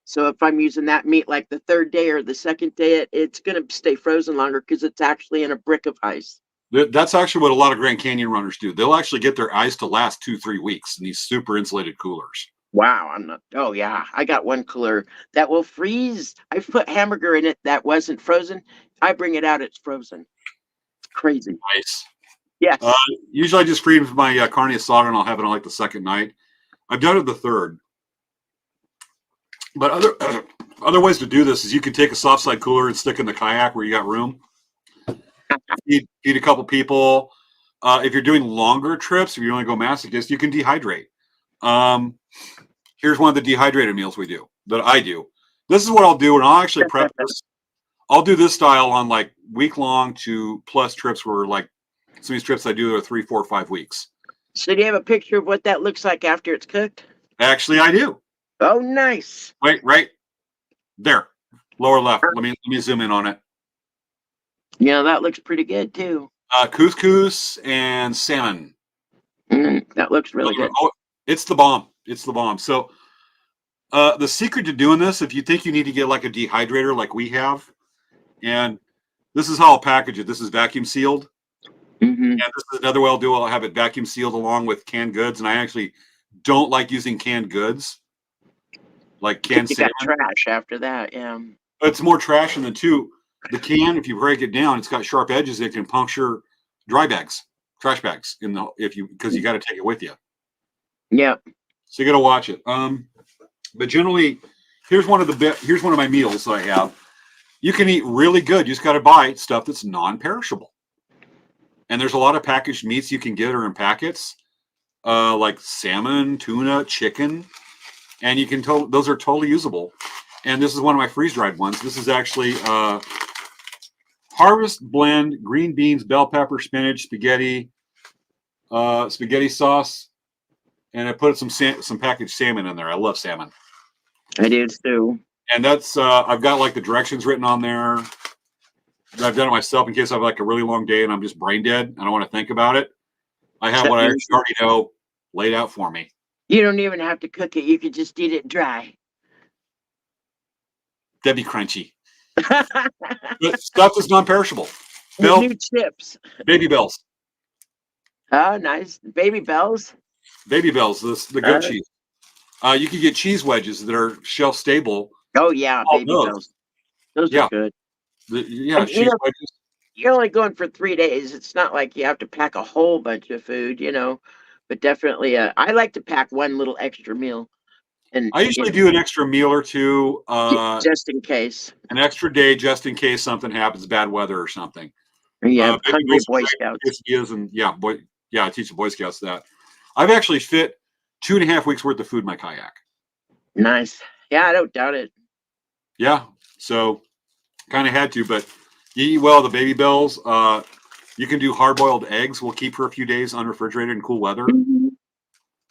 So if I'm using that meat like the third day or the second day, it's going to stay frozen longer because it's actually in a brick of ice. That's actually what a lot of Grand Canyon runners do. They'll actually get their ice to last 2-3 weeks in these super insulated coolers. Wow, oh yeah, I got one cooler that will freeze. I've put hamburger in it that wasn't frozen. I bring it out, it's frozen. It's crazy. Nice. Yes. Usually I just freeze my carne asada and I'll have it on like the second night. I've done it the third. But other ways to do this is you can take a soft side cooler and stick in the kayak where you got room. Feed a couple people. If you're doing longer trips, if you want to go masochist, you can dehydrate. Here's one of the dehydrated meals that I do. This is what I'll do, and I'll actually prep this. I'll do this style on like week-long to plus trips where like some of these trips I do are 3, 4, 5 weeks. So do you have a picture of what that looks like after it's cooked? Actually, I do. Oh, nice. Wait, right there, lower left. Let me zoom in on it. Yeah, that looks pretty good too. Couscous and salmon. That looks really good. Oh, it's the bomb. It's the bomb. So the secret to doing this, if you think you need to get like a dehydrator like we have, and this is how I'll package it. This is vacuum sealed. And this is another way I'll do it. I'll have it vacuum sealed along with canned goods. And I actually don't like using canned goods. Like canned salmon. You got trash after that, yeah. It's more trash than the two. The can, if you break it down, it's got sharp edges that can puncture dry bags, trash bags, because you got to take it with you. Yeah. So you got to watch it. But generally, here's one of my meals that I have. You can eat really good. You just got to buy stuff that's non-perishable. And there's a lot of packaged meats you can get or in packets, like salmon, tuna, chicken, and you can those are totally usable. And this is one of my freeze-dried ones. This is actually Harvest Blend, green beans, bell pepper, spinach, spaghetti sauce, and I put some packaged salmon in there. I love salmon. I do too. And that's I've got like the directions written on there. I've done it myself in case I have like a really long day and I'm just brain dead. I don't want to think about it. I have what I actually already know laid out for me. You don't even have to cook it. You could just eat it dry. That'd be crunchy. But stuff is non-perishable. New chips. Baby bells. Oh, nice. Baby bells. Baby bells. The goat cheese. You can get cheese wedges that are shelf stable. Oh yeah, baby bells. Those are good. Cheese wedges. You're only going for 3 days. It's not like you have to pack a whole bunch of food, But definitely, I like to pack one little extra meal. And I usually do an extra meal or two, just in case. An extra day, just in case something happens, bad weather or something. Yeah, hungry Boy Scouts. I teach the Boy Scouts that. I've actually fit 2.5 weeks worth of food in my kayak. Nice. Yeah, I don't doubt it. Yeah, so kind of had to, but you eat well. The baby bells. You can do hard boiled eggs. We'll keep for a few days unrefrigerated in cool weather.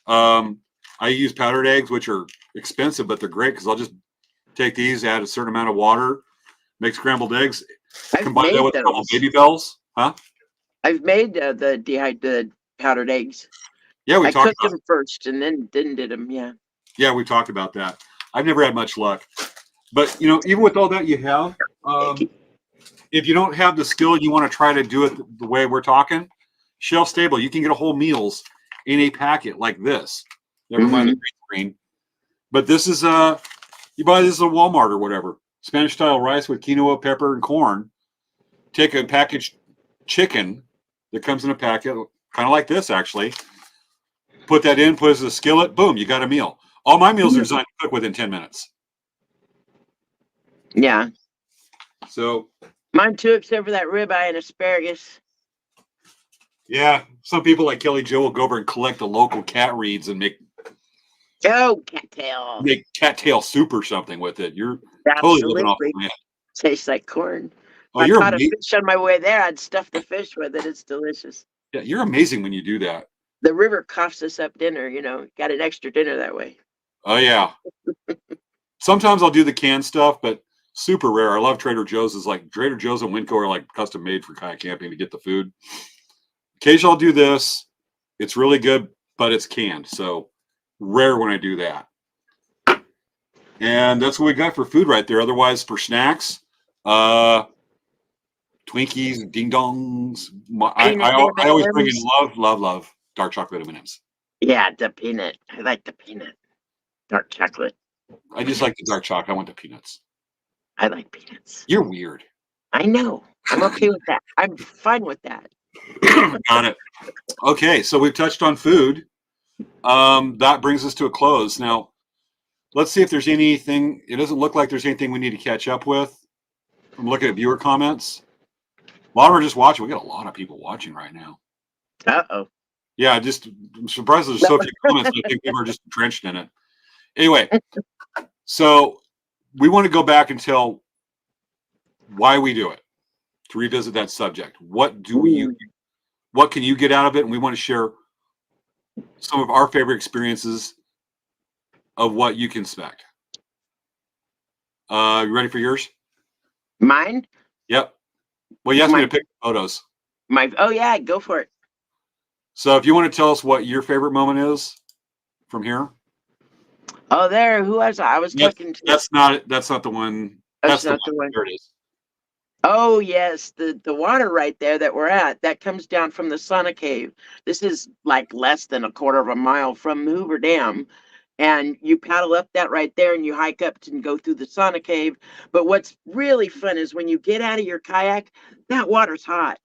Mhm. I use powdered eggs, which are expensive, but they're great because I'll just take these, add a certain amount of water, make scrambled eggs, I've combine that made with a couple those. baby bells. Huh? I've made the powdered eggs. Yeah, we I talked cooked about. them first and then did them. Yeah. Yeah, we talked about that. I've never had much luck, but even with all that you have, um, if you don't have the skill, and you want to try to do it the way we're talking, shelf stable. You can get a whole meals in a packet like this. Never mind the Mhm. green screen. But this is you buy this at Walmart or whatever. Spanish style rice with quinoa, pepper, and corn. Take a packaged chicken that comes in a packet, kind of like this actually. Put that in, put it in a skillet, boom, you got a meal. All my meals are designed to cook within 10 minutes. Yeah. So Mine too, except for that ribeye and asparagus. yeah, some people like Kelly Joe will go over and collect the local cat reeds and Oh, cattail. make cattail soup or something with it. You're totally living off the Absolutely. land. Tastes like corn. If Oh, I you're caught a amazing. fish on my way there, I'd stuff the fish with it. It's delicious. Yeah, you're amazing when you do that. The river coughs us up dinner, got an extra dinner that way. Oh yeah. Sometimes I'll do the canned stuff, but super rare. I love Trader Joe's. Is like Trader Joe's and Winco are like custom made for kayak camping to get the food. Occasionally I'll do this. It's really good, but it's canned. So rare when I do that. And that's what we got for food right there. Otherwise, for snacks, Twinkies, ding dongs. Peanut I always bring in M&Ms. love dark chocolate M&Ms. Yeah, the peanut. I like the peanut. Dark chocolate. I just like the dark chocolate. I want the peanuts. I like peanuts. You're weird. I know. I'm okay with that. I'm fine with that. Got it. Okay, so we've touched on food. That brings us to a close. Now, let's see if there's anything. It doesn't look like there's anything we need to catch up with. I'm looking at viewer comments. A lot of them are just watching. We got a lot of people watching right now. Uh-oh. Yeah, I'm surprised there's so few comments. I think people are just entrenched in it. Anyway, so we want to go back and tell why we do it, to revisit that subject. What can you get out of it? And we want to share some of our favorite experiences of what you can expect. You ready for yours? Mine? Yep. Well, you asked me to pick photos. Oh yeah, go for it. So if you want to tell us what your favorite moment is from here. Oh, there. Who was I? I was talking to. That's not the one. That's not the one. There it is. Oh yes, the water right there that we're at, that comes down from the sauna cave. This is like less than a quarter of a mile from Hoover Dam. And you paddle up that right there and you hike up and go through the sauna cave. But what's really fun is when you get out of your kayak, that water's hot.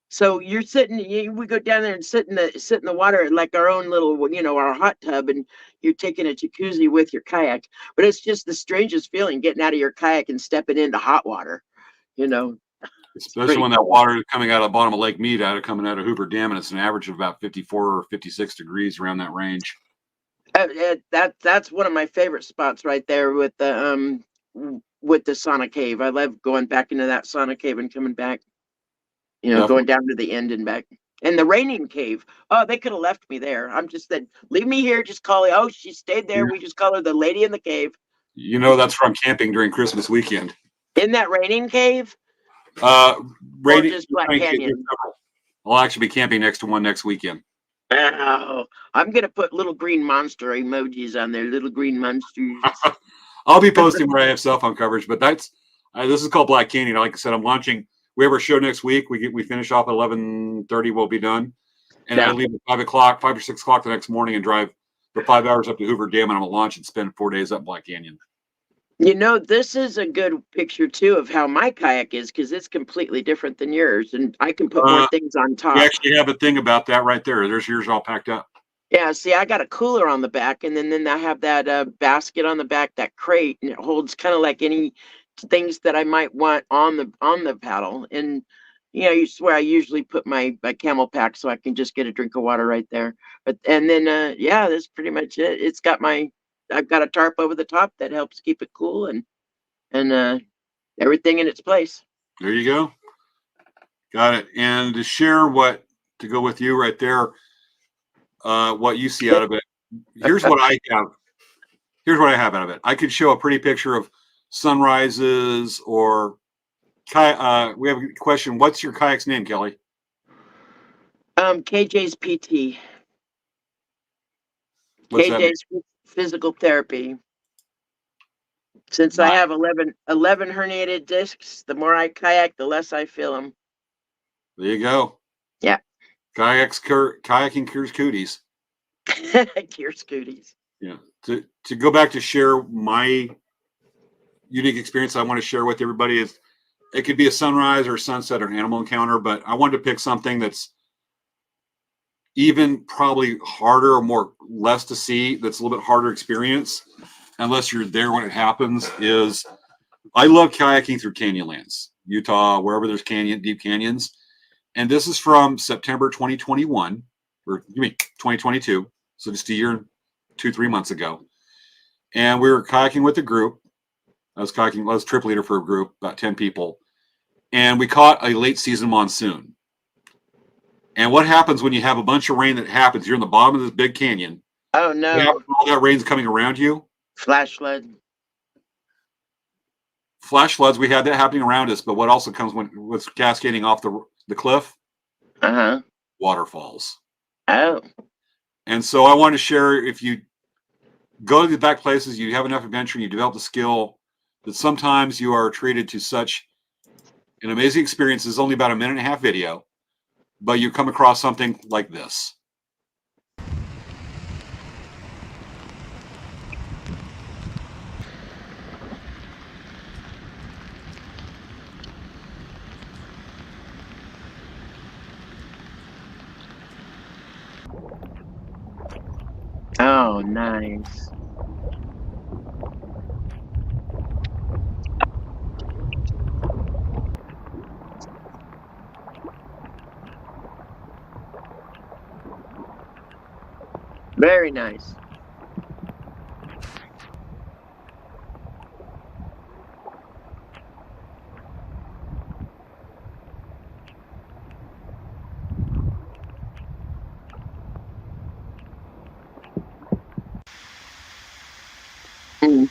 So you're we go down there and sit in the water like our own little, our hot tub, and you're taking a jacuzzi with your kayak. But it's just the strangest feeling getting out of your kayak and stepping into hot water. Especially when that water is coming out of the bottom of Lake Mead, coming out of Hoover Dam, and it's an average of about 54 or 56 degrees around that range. That's one of my favorite spots right there with the sauna cave. I love going back into that sauna cave and coming back. Going down to the end and back. And the raining cave. Oh, they could have left me there. I'm just said, leave me here. Just call it. Oh, she stayed there. We just call her the lady in the cave. That's from camping during Christmas weekend. In that raining cave? Raining. Just Black Canyon. I'll actually be camping next to one next weekend. Oh, I'm gonna put little green monster emojis on there. Little green monsters. I'll be posting where I have cell phone coverage, but this is called Black Canyon. Like I said, I'm launching. We have our show next week. We finish off at 11:30. We'll be done, and I leave at 5 or 6 o'clock the next morning and drive for 5 hours up to Hoover Dam, and I'm gonna launch and spend 4 days up Black Canyon. This is a good picture too of how my kayak is, because it's completely different than yours, and I can put more things on top. We actually have a thing about that right there. There's yours all packed up. Yeah, see, I got a cooler on the back, and then I have that basket on the back, that crate, and it holds kind of like any things that I might want on the paddle. And you swear I usually put my camel pack so I can just get a drink of water right there. And then that's pretty much it. It's got I've got a tarp over the top that helps keep it cool and everything in its place. There you go. Got it. And to share to go with you right there, what you see out of it. Here's what I have. Here's what I have out of it. I could show a pretty picture of sunrises or we have a question. What's your kayak's name, Kelly? KJ's PT. What's that mean? KJ's physical therapy. Since I have 11 herniated discs, the more I kayak, the less I feel them. There you go. Yeah. Kayaking cures cooties. Cures cooties. Yeah. To go back to share my unique experience I want to share with everybody is it could be a sunrise or a sunset or an animal encounter, but I wanted to pick something that's even probably harder or less to see, that's a little bit harder experience unless you're there when it happens. Is I love kayaking through canyonlands, Utah, wherever there's deep canyons. And this is from September 2021, or you mean 2022. So just a year and 2-3 months ago. And we were kayaking with a group. I was trip leader for a group, about 10 people. And we caught a late season monsoon. And what happens when you have a bunch of rain that happens? You're in the bottom of this big canyon. Oh, no. All that rain's coming around you. Flash flood. Flash floods, we had that happening around us. But what also comes when what's cascading off the cliff? Uh-huh. Waterfalls. Oh. And so I want to share, if you go to the back places, you have enough adventure, and you develop the skill that sometimes you are treated to such an amazing experience. It's only about a 1.5-minute video, but you come across something like this. Oh, nice. Very nice. Mm.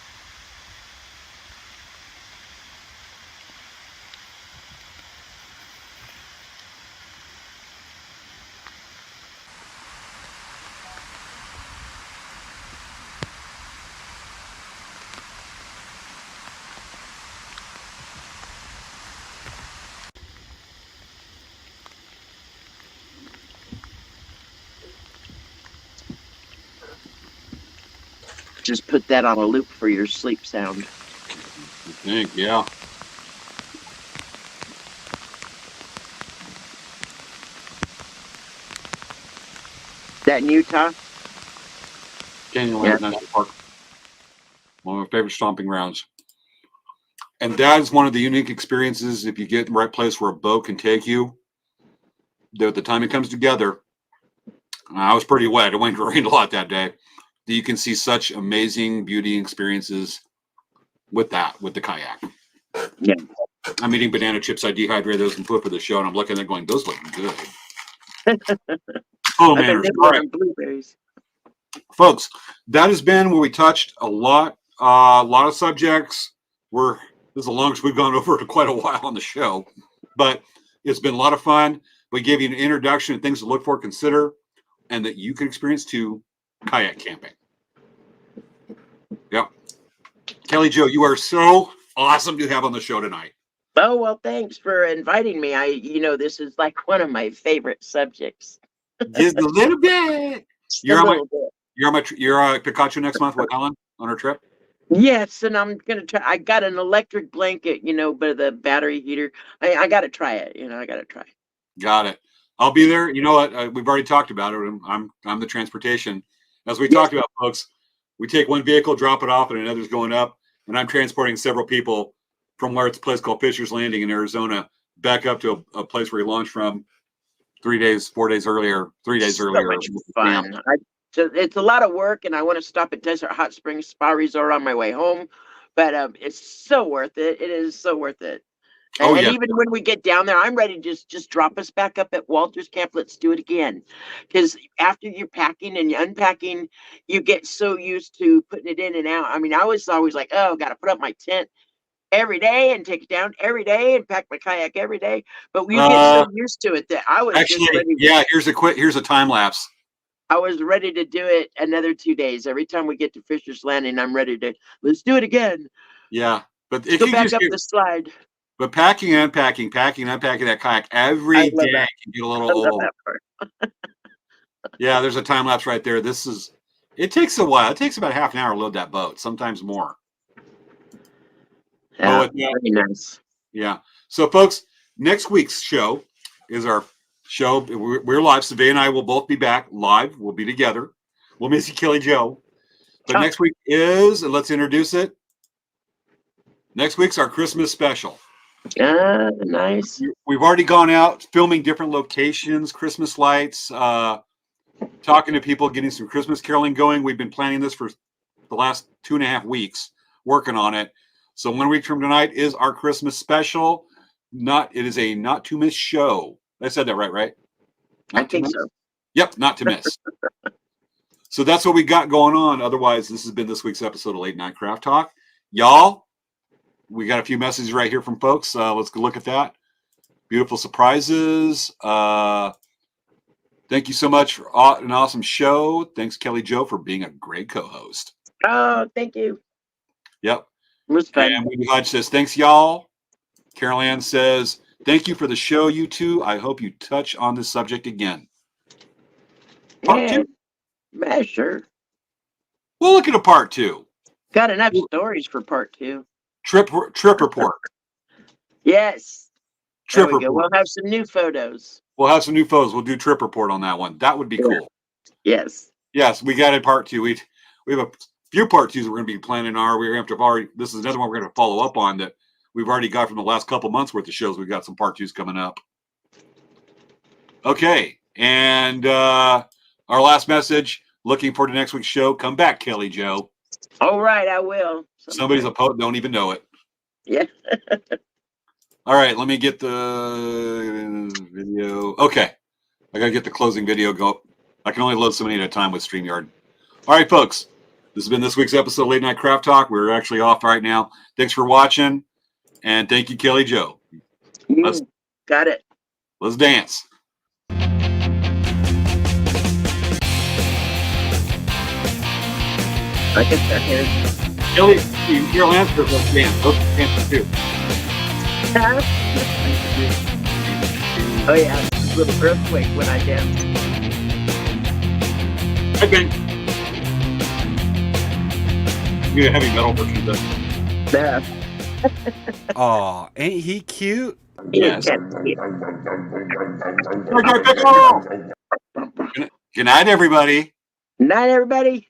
Just put that on a loop for your sleep sound. I think, yeah. That in Utah? Canyonlands National Park. One of my favorite stomping grounds. And that is one of the unique experiences, if you get in the right place where a boat can take you. At the time it comes together, I was pretty wet. It rained a lot that day. You can see such amazing beauty experiences with the kayak. Yeah. I'm eating banana chips. I dehydrated those and put for the show, and I'm looking at them going, those look good. Oh, man. All right. Blueberries. Folks, that has been where we touched a lot of subjects. This is the longest we've gone over in quite a while on the show, but it's been a lot of fun. We gave you an introduction and things to look for, consider, and that you can experience too, kayak camping. Yep. Kelly Jo, you are so awesome to have on the show tonight. Oh, well, thanks for inviting me. This is like one of my favorite subjects. Just a little bit. You're on Pikachu next month with Helen on her trip? Yes, and I'm gonna try. I got an electric blanket, but the battery heater. I gotta try it. I gotta try. Got it. I'll be there. You know what? We've already talked about it. I'm the transportation. As we talked about, folks, we take one vehicle, drop it off, and another's going up. And I'm transporting several people from where it's a place called Fisher's Landing in Arizona back up to a place where he launched from 3 days, 4 days earlier, 3 days earlier. So much fun. So it's a lot of work, and I want to stop at Desert Hot Springs Spa Resort on my way home. But it's so worth it. It is so worth it. Oh, And yeah. even when we get down there, I'm ready to just drop us back up at Walter's Camp. Let's do it again. Because after you're packing and you're unpacking, you get so used to putting it in and out. I mean, I was always like, oh, got to put up my tent every day and take it down every day and pack my kayak every day. But you get so used to it that I was just Actually, ready. yeah, here's a time lapse. I was ready to do it another 2 days. Every time we get to Fisher's Landing, I'm ready to let's do it again. Yeah. But Let's if go you back just up get, the slide. but packing and unpacking that kayak every I love day that. can get a I little love old. that part. Yeah, there's a time lapse right there. It takes a while. It takes about half an hour to load that boat, sometimes more. Yeah, But very nice. yeah. So, folks, next week's show is our show. We're live. Savannah and I will both be back live. We'll be together. We'll miss you, Kelly Joe. But next week is, and let's introduce it. Next week's our Christmas special. Nice. We've already gone out filming different locations, Christmas lights, talking to people, getting some Christmas caroling going. We've been planning this for the last 2.5 weeks, working on it. So 1 week from tonight is our Christmas special. It is a not to miss show. I said that right? I think so. Yep, not to miss. So that's what we got going on. Otherwise, this has been this week's episode of Late Night Craft Talk. Y'all, we got a few messages right here from folks. Let's go look at that. Beautiful surprises. Thank you so much for an awesome show. Thanks, Kelly Joe, for being a great co-host. Oh, thank you. Yep. It was fun. And Wendy Hodge says, thanks, y'all. Carol Ann says, thank you for the show, you two. I hope you touch on this subject again. Part 2? Yeah, sure. We'll look at a part 2. Got enough stories for part 2. Trip report. Yes. Trip there we go. report. We'll have some new photos. We'll have some new photos. We'll do trip report on that one. That would be cool. Yes. Yes, we got a part 2. We have a few part 2s we're going to be planning. This is another one we're going to follow up on that we've already got from the last couple months worth of shows. We've got some part 2s coming up. Okay. And our last message, looking forward to next week's show. Come back, Kelly Joe. All right, I will. Somebody's a poet, don't even know it. Yeah. All right, let me get the video. Okay. I got to get the closing video go. I can only load so many at a time with StreamYard. All right, folks. This has been this week's episode of Late Night Craft Talk. We're actually off right now. Thanks for watching. And thank you, Kelly Joe. Got it. Let's dance. I guess that is. Kelly, your answer was dance. Those are dances too. Oh, yeah. A little earthquake when I dance. I think. You a heavy metal version of that. Yeah. Aw, ain't he cute? Yes. Yeah. Good night, everybody. Night, everybody.